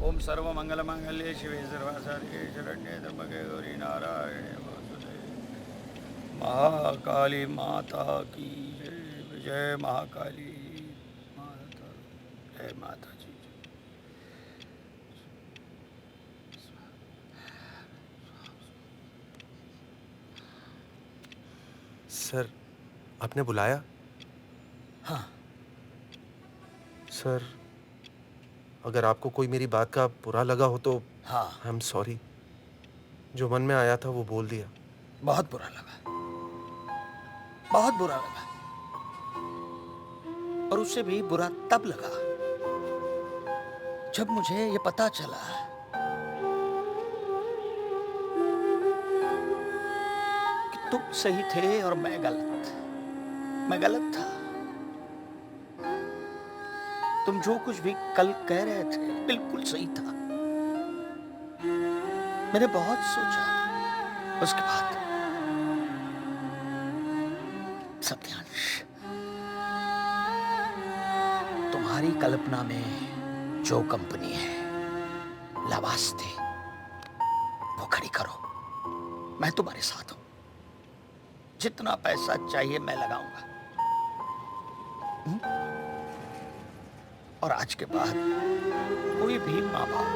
ओम सर्वमंगल मांगल्ये शिवे सर्वासाधिके शरण्ये त्र्यंबके गौरी नारायणे वासुदेवे। महाकाली माता की जय। जय महाकाली माता। जय माता जी। सर, आपने बुलाया? हाँ। सर, अगर आपको कोई मेरी बात का बुरा लगा हो तो हाँ। I am sorry. जो मन में आया था वो बोल दिया। बहुत बुरा लगा, बहुत बुरा लगा। और उससे भी बुरा तब लगा जब मुझे ये पता चला कि तुम सही थे और मैं गलत। मैं गलत था। तुम जो कुछ भी कल कह रहे थे बिल्कुल सही था। मैंने बहुत सोचा। उसके बाद सत्यांश, तुम्हारी कल्पना में जो कंपनी है लावास्ते, वो खड़ी करो। मैं तुम्हारे साथ हूं। जितना पैसा चाहिए मैं लगाऊंगा। और आज के बाद कोई भी माँ बाप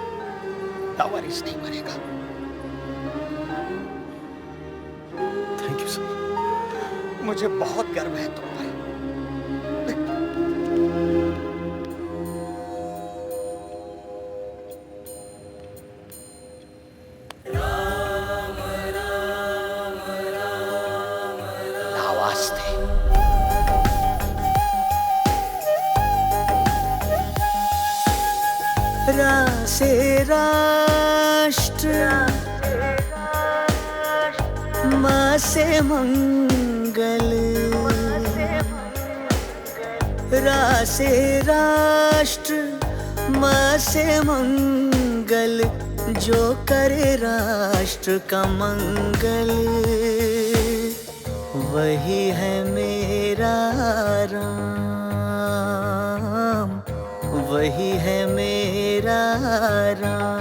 लावारिस नहीं बनेगा। Thank you sir. मुझे बहुत गर्व है तुम पर। से राष्ट्र माँ से मंगल, रा से राष्ट्र माँ से मंगल, जो करे राष्ट्र का मंगल, वही है मेरा राम, वही है मेरा राम।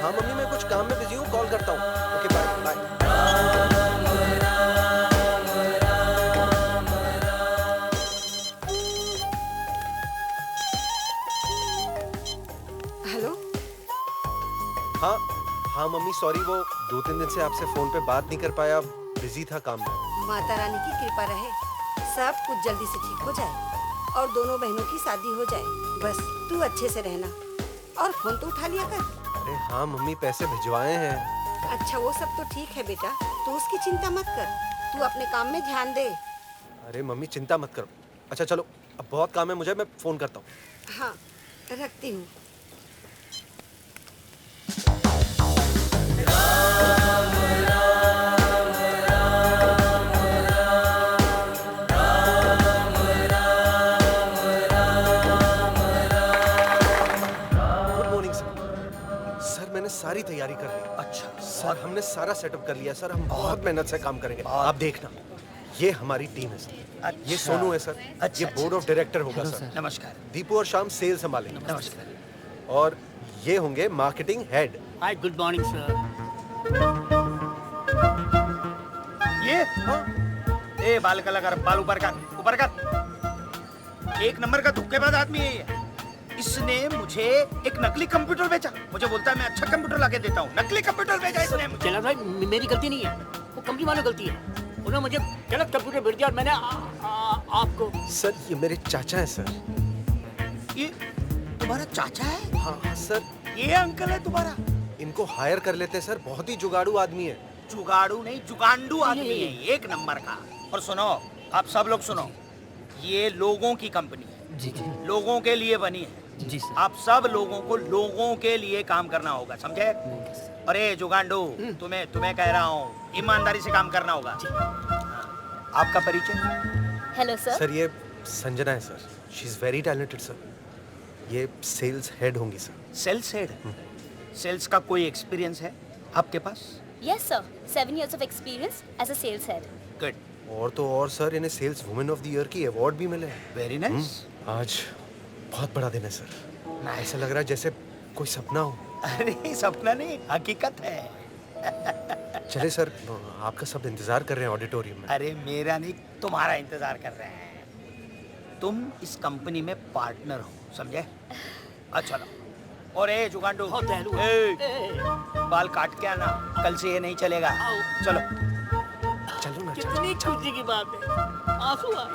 हाँ मम्मी, मैं कुछ काम में बिजी हूँ, कॉल करता हूँ। Okay bye bye. हेलो। हाँ हाँ मम्मी, सॉरी, वो 2-3 दिन से आपसे फोन पे बात नहीं कर पाया, बिजी था काम में। माता रानी की कृपा रहे, सब कुछ जल्दी से ठीक हो जाए और दोनों बहनों की शादी हो जाए। बस तू अच्छे से रहना और फोन तो उठा लिया कर। अरे हाँ मम्मी, पैसे भिजवाए हैं। अच्छा वो सब तो ठीक है बेटा, तू उसकी चिंता मत कर, तू अपने काम में ध्यान दे। अरे मम्मी चिंता मत करो। अच्छा चलो, अब बहुत काम है मुझे, मैं फोन करता हूँ। हाँ रखती हूँ। सारी तैयारी कर ली। अच्छा सर, हमने सारा सेटअप कर लिया सर, हम बहुत मेहनत से काम करेंगे। आप देखना, ये हमारी टीम है सर। ये सोनू है सर। ये बोर्ड ऑफ डायरेक्टर होगा सर। नमस्कार। दीपू और शाम सेल संभालेंगे। नमस्कार। और ये होंगे मार्केटिंग हेड। हाय, गुड मॉर्निंग सर। ये ए बाल कलाकार, बाल ऊपर कर। एक नंबर का धोखेबाज आदमी है ये। इसने मुझे एक नकली कंप्यूटर बेचा। मुझे बोलता है मैं अच्छा कंप्यूटर लाके देता हूँ, नकली कंप्यूटर बेचा इसने मुझे। चला भाई, मेरी गलती नहीं है, वो कंपनी वालों गलती है। उन्होंने मुझे गलत कंप्यूटर भेज दिया और मैंने आपको। सर ये मेरे चाचा है सर। ये तुम्हारा चाचा है? हाँ सर। ये अंकल है तुम्हारा? इनको हायर कर लेते हैं सर, बहुत ही जुगाड़ू आदमी है। जुगाड़ू नहीं, जुगांडू आदमी है, एक नंबर का। और सुनो, आप सब लोग सुनो, ये लोगों की कंपनी है। जी जी। लोगों के लिए बनी है। जी सर। आप सब लोगों को लोगों के लिए काम करना होगा, समझे? अरे जुगांडू, तुम्हें कह रहा हूँ, ईमानदारी से काम करना होगा। आपका परिचय? Hello sir. सर ये संजना है sir, she is very talented sir. ये सेल्स हेड होंगी सर। Sales head? सेल्स का कोई एक्सपीरियंस है आपके पास? Yes sir, 7 years of experience as a sales head. गुड। और तो और सर, इन्हें sales women of the year की अवार्ड भी मिले हैं। Very nice. आज बहुत बड़ा दिन है सर। ऐसा लग रहा है जैसे कोई सपना हो। अरे सपना नहीं, हकीकत है। चले सर, आपका सब इंतजार कर रहे हैं ऑडिटोरियम में। अरे मेरा नहीं, तुम्हारा इंतजार कर रहे हैं। तुम इस कंपनी में पार्टनर हो, समझे? अच्छा और ए जुगांडू, बाल काट के आना, कल से ये नहीं चलेगा। चलो चलो ना। कितनी खुशी की बात है, आंसू आ।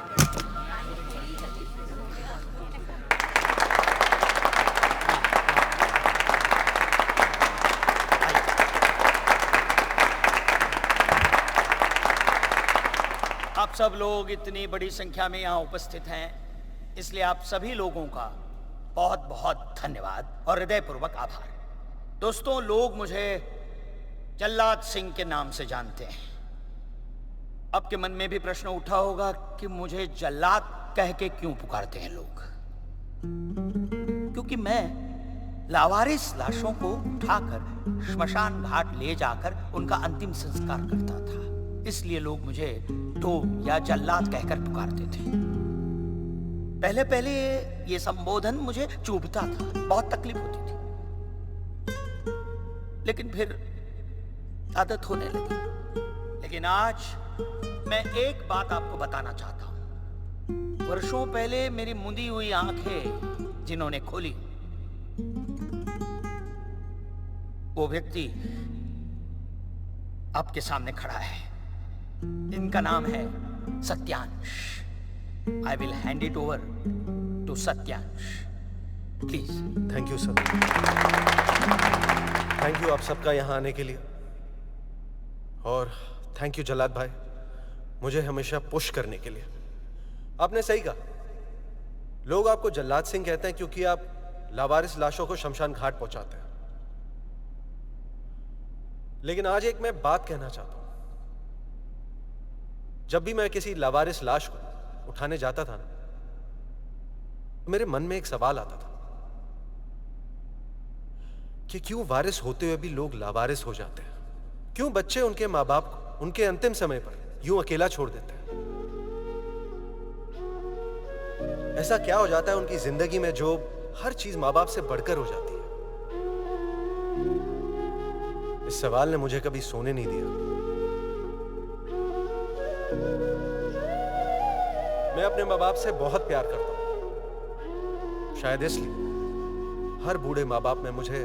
आप सब लोग इतनी बड़ी संख्या में यहाँ उपस्थित हैं, इसलिए आप सभी लोगों का बहुत बहुत धन्यवाद और हृदयपूर्वक आभार। दोस्तों, लोग मुझे जल्लाद सिंह के नाम से जानते हैं। आपके मन में भी प्रश्न उठा होगा कि मुझे जल्लाद कह के क्यों पुकारते हैं लोग। क्योंकि मैं लावारिस लाशों को उठाकर श्मशान घाट ले जाकर उनका अंतिम संस्कार करता था, इसलिए लोग मुझे डोम या जल्लाद कहकर पुकारते थे। पहले पहले ये संबोधन मुझे चुभता था, बहुत तकलीफ होती थी, लेकिन फिर आदत होने लगी। लेकिन आज मैं एक बात आपको बताना चाहता हूं। वर्षों पहले मेरी मुंदी हुई आंखें जिन्होंने खोली, वो व्यक्ति आपके सामने खड़ा है। इनका नाम है Satyansh. I will hand it over to Satyansh, please. Thank you sir. Thank you आप सबका यहाँ आने के लिए, और थैंक यू जल्लाद भाई मुझे हमेशा पुश करने के लिए। आपने सही कहा, लोग आपको जल्लाद सिंह कहते हैं क्योंकि आप लावारिस लाशों को शमशान घाट पहुंचाते हैं। लेकिन आज एक मैं बात कहना चाहता हूं। जब भी मैं किसी लावारिस लाश को उठाने जाता था ना, मेरे मन में एक सवाल आता था कि क्यों वारिस होते हुए भी लोग लावारिस हो जाते हैं? क्यों बच्चे उनके माँ बाप को उनके अंतिम समय पर यूं अकेला छोड़ देते हैं? ऐसा क्या हो जाता है उनकी जिंदगी में जो हर चीज माँ बाप से बढ़कर हो जाती है? इस सवाल ने मुझे कभी सोने नहीं दिया। मैं अपने माँ बाप से बहुत प्यार करता हूं, शायद इसलिए हर बूढ़े माँ बाप में मुझे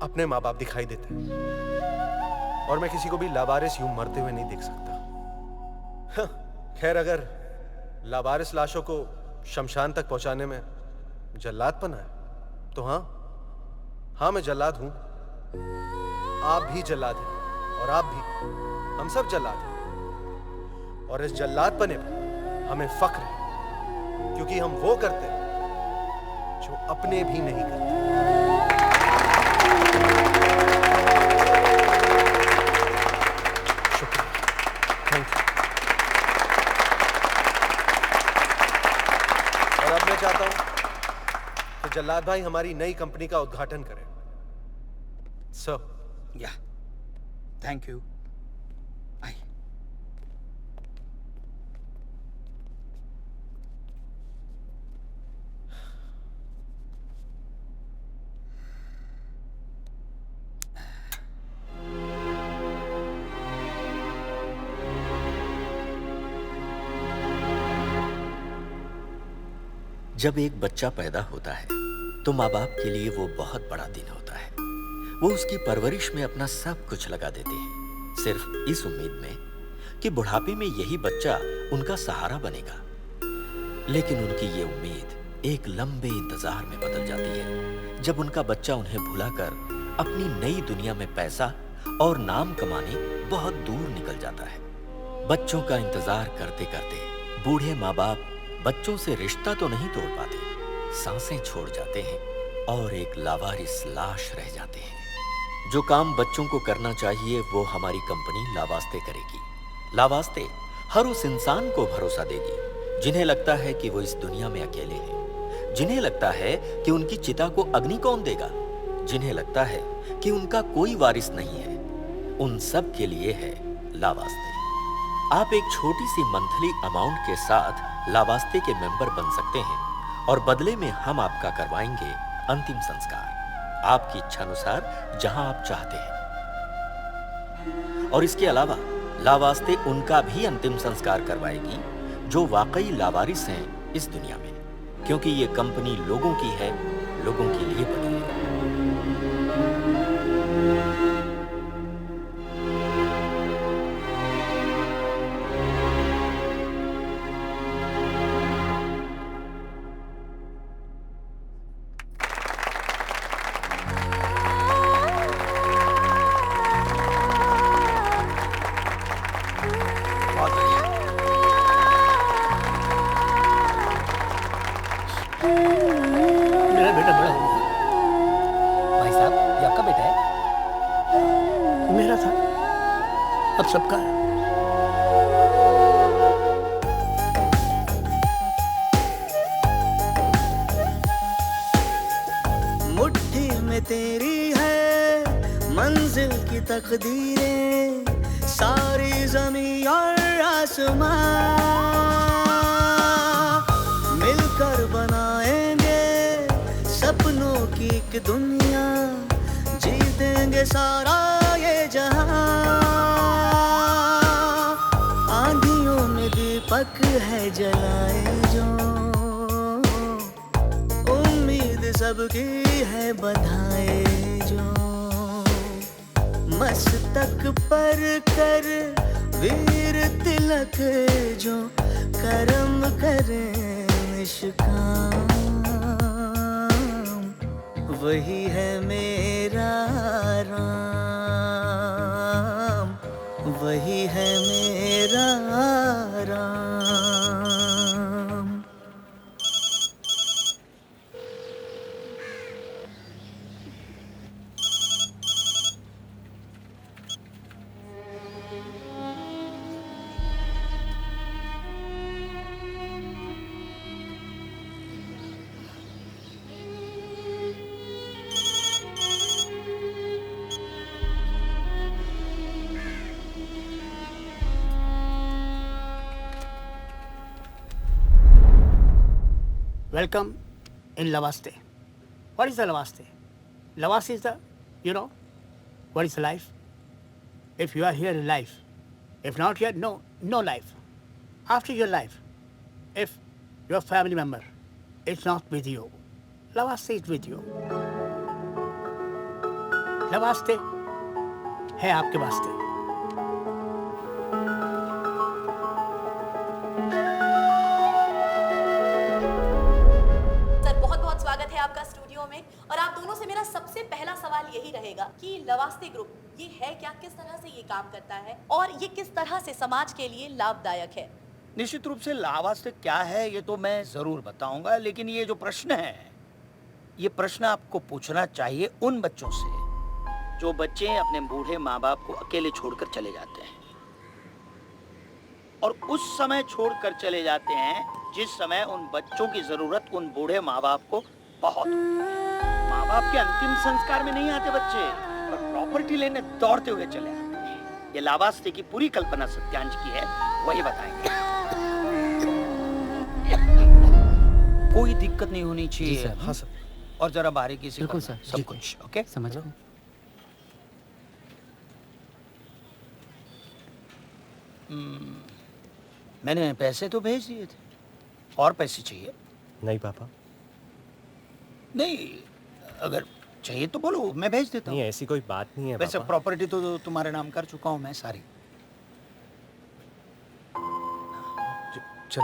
अपने माँ बाप दिखाई देते हैं, और मैं किसी को भी लावारिस यूं मरते हुए नहीं देख सकता। खैर, अगर लावारिस लाशों को शमशान तक पहुंचाने में जल्लादपना है तो हाँ मैं जल्लाद हूं। आप भी जल्लाद हैं और आप भी, हम सब जल्लाद हैं, और इस जल्लादपने पर हमें फख्र है क्योंकि हम वो करते हैं जो अपने भी नहीं करते। शुक्रिया, थैंक यू। और अब मैं चाहता हूं कि जल्लाद भाई हमारी नई कंपनी का उद्घाटन करें। सर। या, थैंक यू। जब एक बच्चा पैदा होता है तो माँ बाप के लिए वो बहुत बड़ा दिन होता है। वो उसकी परवरिश में अपना सब कुछ लगा देते हैं, सिर्फ इस उम्मीद में कि बुढ़ापे में यही बच्चा उनका सहारा बनेगा। लेकिन उनकी ये उम्मीद एक लंबे इंतजार में बदल जाती है जब उनका बच्चा उन्हें भुलाकर अपनी नई दुनिया में पैसा और नाम कमाने बहुत दूर निकल जाता है। बच्चों का इंतजार करते करते बूढ़े माँ बाप बच्चों से रिश्ता तो नहीं तोड़ पाते, सांसें छोड़ जाते हैं और एक लावारिस लाश रह जाते हैं। जो काम बच्चों को करना चाहिए वो हमारी कंपनी लावास्ते करेगी। लावास्ते हर उस इंसान को भरोसा देगी जिन्हें लगता है कि वो इस दुनिया में अकेले हैं, जिन्हें लगता है कि उनकी चिता को अग्नि कौन देगा, जिन्हें लगता है कि उनका कोई वारिस नहीं है। उन सब के लिए है लावास्ते। आप एक छोटी सी मंथली अमाउंट के साथ लावास्ते के मेंबर बन सकते हैं और बदले में हम आपका करवाएंगे अंतिम संस्कार आपकी इच्छानुसार जहां आप चाहते हैं। और इसके अलावा लावास्ते उनका भी अंतिम संस्कार करवाएगी जो वाकई लावारिस हैं इस दुनिया में, क्योंकि ये कंपनी लोगों की है, लोगों के लिए बनी है। सबका है। मुट्ठी में तेरी है मंजिल की तकदीरें, सारी ज़मीं और आसमां मिलकर बनाएंगे सपनों की एक दुनिया, जीतेंगे सारा ये जहां। आंधियों में दीपक है जलाए जो, उम्मीद सबकी है बधाए जो, मस्तक पर कर वीर तिलक जो, करम करें निष्काम। वही है मेरा राम, वही है मेरा Ram. Welcome in Lavaste. What is the Lavaste? Lavaste is the, you know, what is life? If you are here in life, if not here, no life. After your life, if your family member is not with you, Lavaste is with you. Lavaste है आपके वास्ते। स्वागत है आपका studio में। और आप दोनों से मेरा सबसे पहला सवाल यही रहेगा कि लवास्ते ग्रुप ये है क्या, किस तरह से ये काम करता है और ये किस तरह से समाज के लिए लाभदायक है। निश्चित रूप से लावास्ते क्या है ये तो मैं जरूर बताऊंगा, लेकिन ये जो प्रश्न है ये प्रश्न आपको पूछना चाहिए उन बच्चों से जो बच्चे अपने बूढ़े माँ बाप को अकेले छोड़कर चले जाते हैं, और उस समय छोड़कर चले जाते हैं जिस समय उन बच्चों की जरूरत उन बूढ़े माँ बाप को बहुत होती है। माँ बाप के अंतिम संस्कार में नहीं आते बच्चे, और प्रॉपर्टी लेने दौड़ते हुए चले आते हैं। ये लावास्ते की पूरी कल्पना सत्यांश की है, वही बताएंगे। कोई दिक्कत नहीं होनी चाहिए। सर। हाँ सर। और जरा बारीकी से बिल्कुल सर, सब कुछ। ओके, समझ लो। मैंने पैसे तो भेज दिए थे, और पैसे चाहिए? नहीं पापा। नहीं, अगर चाहिए तो बोलो, मैं भेज देता हूँ। नहीं, ऐसी कोई बात नहीं है वैसे पापा। प्रॉपर्टी तो तुम्हारे नाम कर चुका हूँ मैं सारी। चल।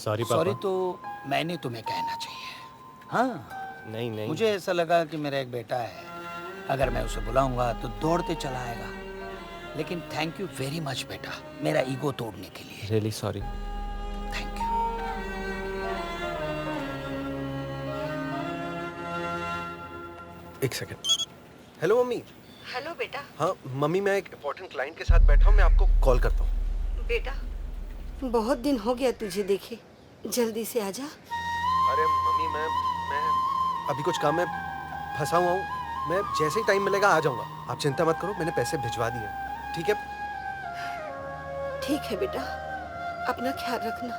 सॉरी पापा। सॉरी तो मैंने तुम्हें कहना चाहिए। हाँ, नहीं। मुझे ऐसा लगा कि मेरा एक बेटा है, अगर मैं उसे बुलाऊंगा तो दौड़ते चला आएगा। लेकिन थैंक यू वेरी मच बेटा, मेरा ईगो तोड़ने के लिए। Really sorry. Thank you. एक सेकंड। Hello mummy. हेलो बेटा। हाँ मम्मी, मैं एक इम्पोर्टेंट क्लाइंट के साथ बैठा हूँ, मैं आपको कॉल करता हूँ। बेटा, बहुत दिन हो गया तुझे देखे, जल्दी से आजा। अरे मम्मी, मैं अभी कुछ काम में फंसा हुआ हूँ, मैं जैसे ही टाइम मिलेगा आ जाऊंगा। आप चिंता मत करो, मैंने पैसे भिजवा दिए, ठीक है? ठीक है बेटा, अपना ख्याल रखना।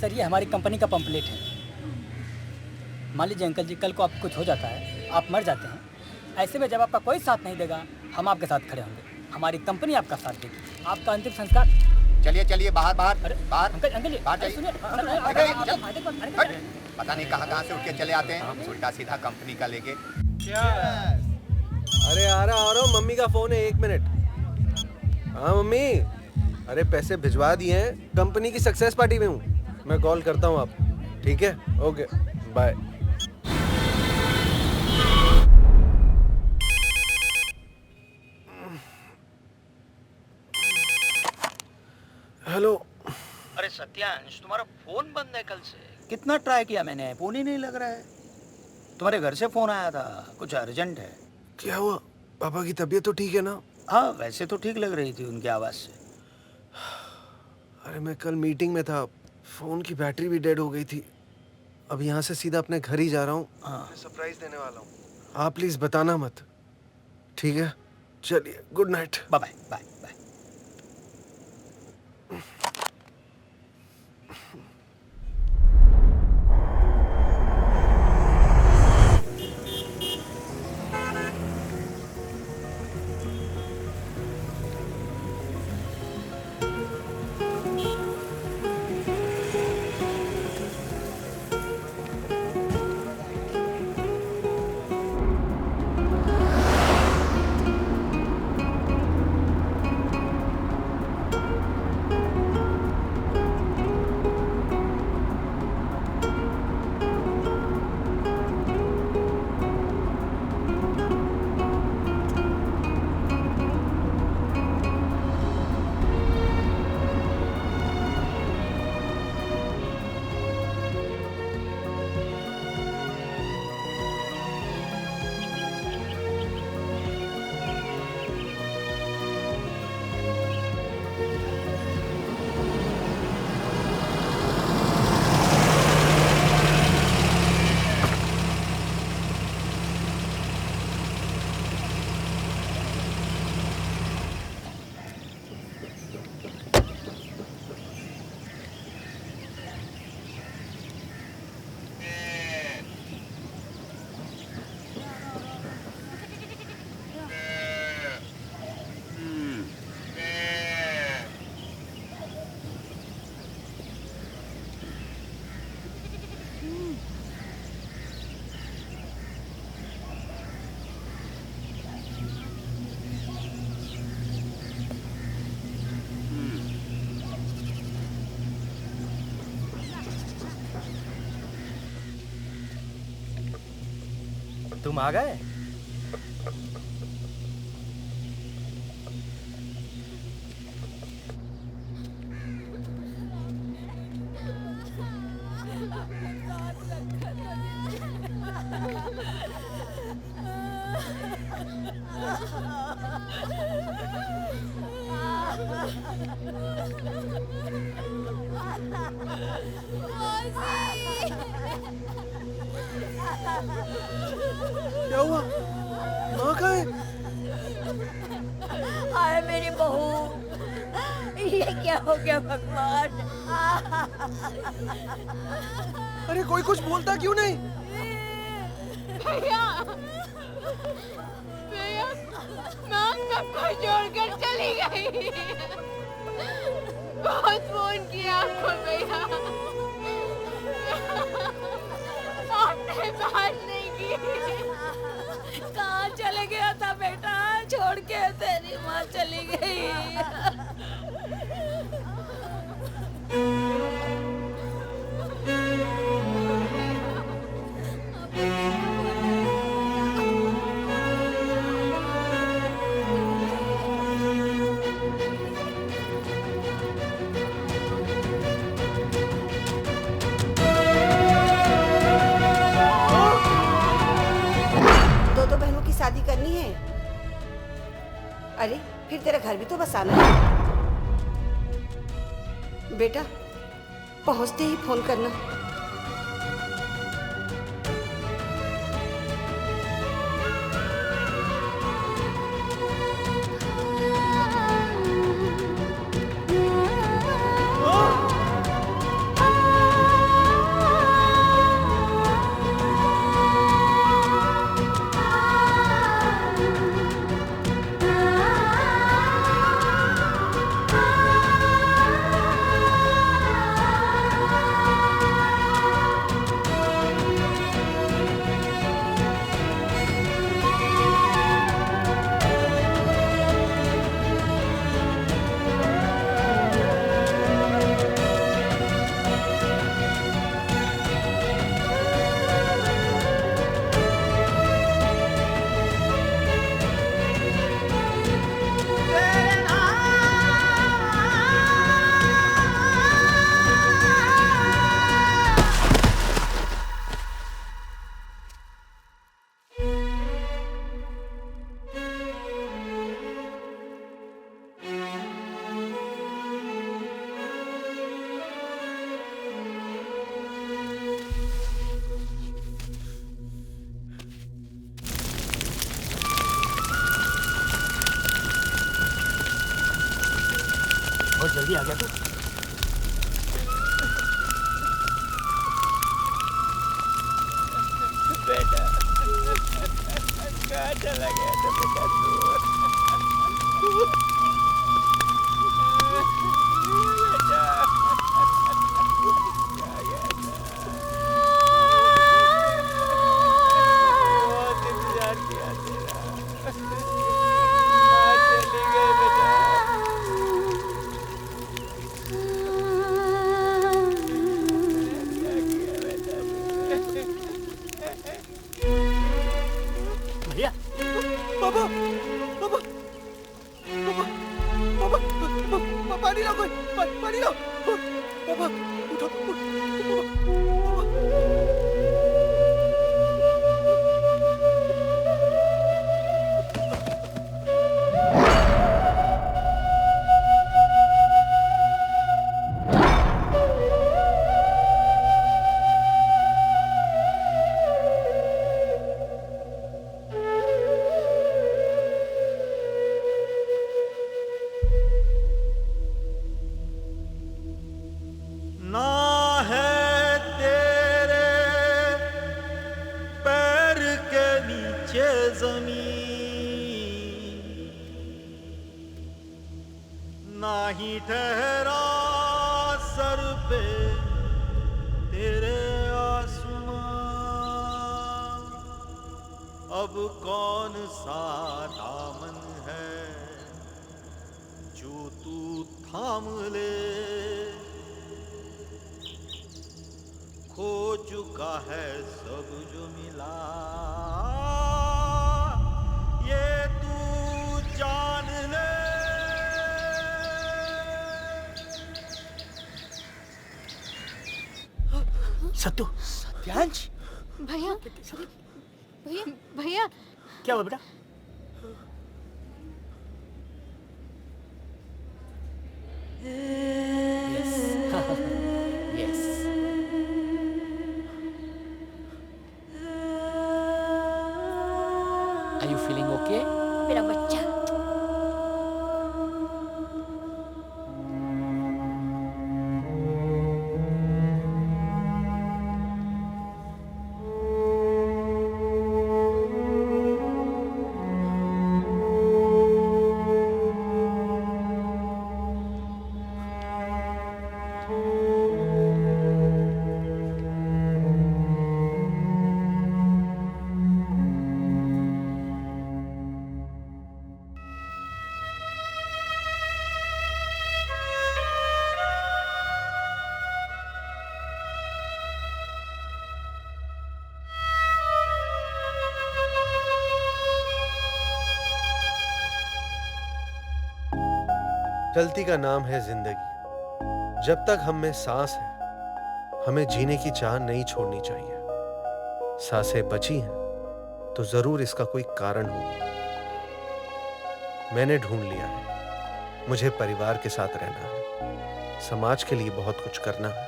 सर, ये हमारी कंपनी का पंपलेट है। मान लीजिए अंकल जी, कल को आपको कुछ हो जाता है, आप मर जाते हैं, ऐसे में जब आपका कोई साथ नहीं देगा, हम आपके साथ खड़े होंगे। हमारी कंपनी आपका साथ देगी। आपका अंतिम संस्कार। चलिए बाहर। अंकल जी, सुनिए। पता नहीं कहाँ से उठ के चले आते हैं, उल्टा सीधा कंपनी का लेके। अरे आ रहा हूँ, मम्मी का फोन है, 1 मिनट। हाँ मम्मी, अरे पैसे भिजवा दिए हैं, कंपनी की सक्सेस पार्टी में हूँ, मैं कॉल करता हूँ आप, ठीक है? Okay, bye. हेलो। अरे सत्यांश, तुम्हारा फोन बंद है कल से। कितना ट्राई किया मैंने, फोन ही नहीं लग रहा है। तुम्हारे घर से फोन आया था, कुछ अर्जेंट है। क्या हुआ? पापा की तबीयत तो ठीक है ना? हाँ, वैसे तो ठीक लग रही थी उनकी आवाज़ से। अरे मैं कल मीटिंग में था, फोन की बैटरी भी डेड हो गई थी। अब यहाँ से सीधा अपने घर ही जा रहा हूँ। सरप्राइज देने वाला हूँ। आप प्लीज बताना मत, ठीक है? चलिए, good night. Bye bye bye bye. तुम आ गए? क्या हुआ? माँ कहाँ है? हाय मेरी बहू, ये क्या हो गया भगवान? अरे कोई कुछ बोलता क्यों नहीं? भैया, भैया, माँ सबको छोड़कर चली गई। बहुत फोन किया आपको भैया, आपने बात नहीं की। कहाँ चले गया था बेटा? छोड़ के तेरी माँ चली गई। दो बहनों की शादी करनी है? अरे फिर तेरा घर भी तो बसाना है। बेटा पहुंचते ही फोन करना। बहुत जल्दी आ गया तू। बेटा कहाँ चला गया था बेटा तू? बहुत इंतजार किया तेरा। कहाँ चली गई बेटा? भैया पापा पापा पापा पापा पानी लो, कोई पानी लो पापा, उठो ना है तेरे पैर के नीचे जमीन, ना ही ठहरा सर पे तेरे आसमां। अब कौन सा दामन है जो तू थाम ले, खो चुका है सब जो मिला, ये तू जान ले। सत्तू। सत्यांश। भैया भैया भैया क्या हुआ बेटा? Yes. Are you feeling okay? मेरा बच्चा। चलती का नाम है जिंदगी। जब तक हम में सांस है, हमें जीने की जान नहीं छोड़नी चाहिए। सांसें बची हैं तो जरूर इसका कोई कारण होगा। मैंने ढूंढ लिया है, मुझे परिवार के साथ रहना है, समाज के लिए बहुत कुछ करना है,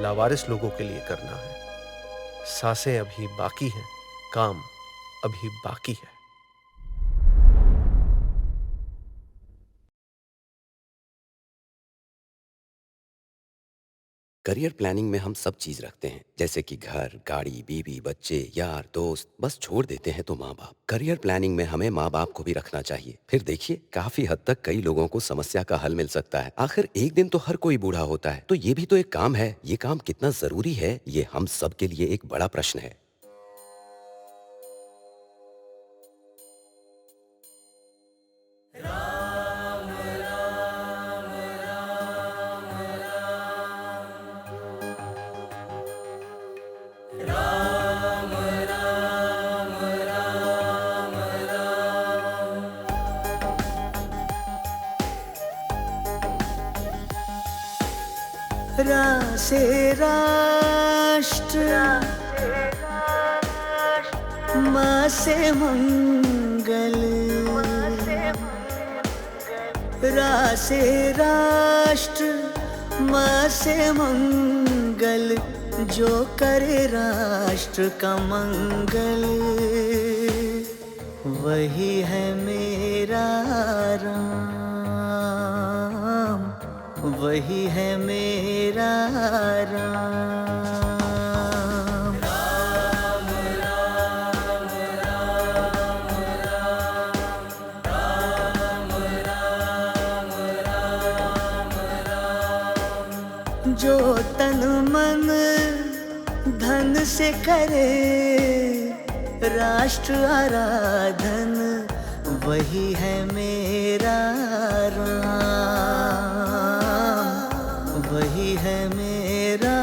लावारिस लोगों के लिए करना है। सांसें अभी बाकी हैं, काम अभी बाकी है। करियर प्लानिंग में हम सब चीज रखते हैं, जैसे कि घर, गाड़ी, बीवी, बच्चे, यार, दोस्त, बस छोड़ देते हैं तो माँ बाप। करियर प्लानिंग में हमें माँ बाप को भी रखना चाहिए। फिर देखिए, काफी हद तक कई लोगों को समस्या का हल मिल सकता है। आखिर एक दिन तो हर कोई बूढ़ा होता है, तो ये भी तो एक काम है। ये काम कितना जरूरी है, ये हम सब के लिए एक बड़ा प्रश्न है। रा से राष्ट्र, माँ से मंगल, रा से राष्ट्र, माँ से मंगल, जो करे राष्ट्र का मंगल, वही है मेरा राम, वही है मेरा राम। जो तन मन धन से करे राष्ट्र आराधन, वही है मेरा राम, वही है मेरा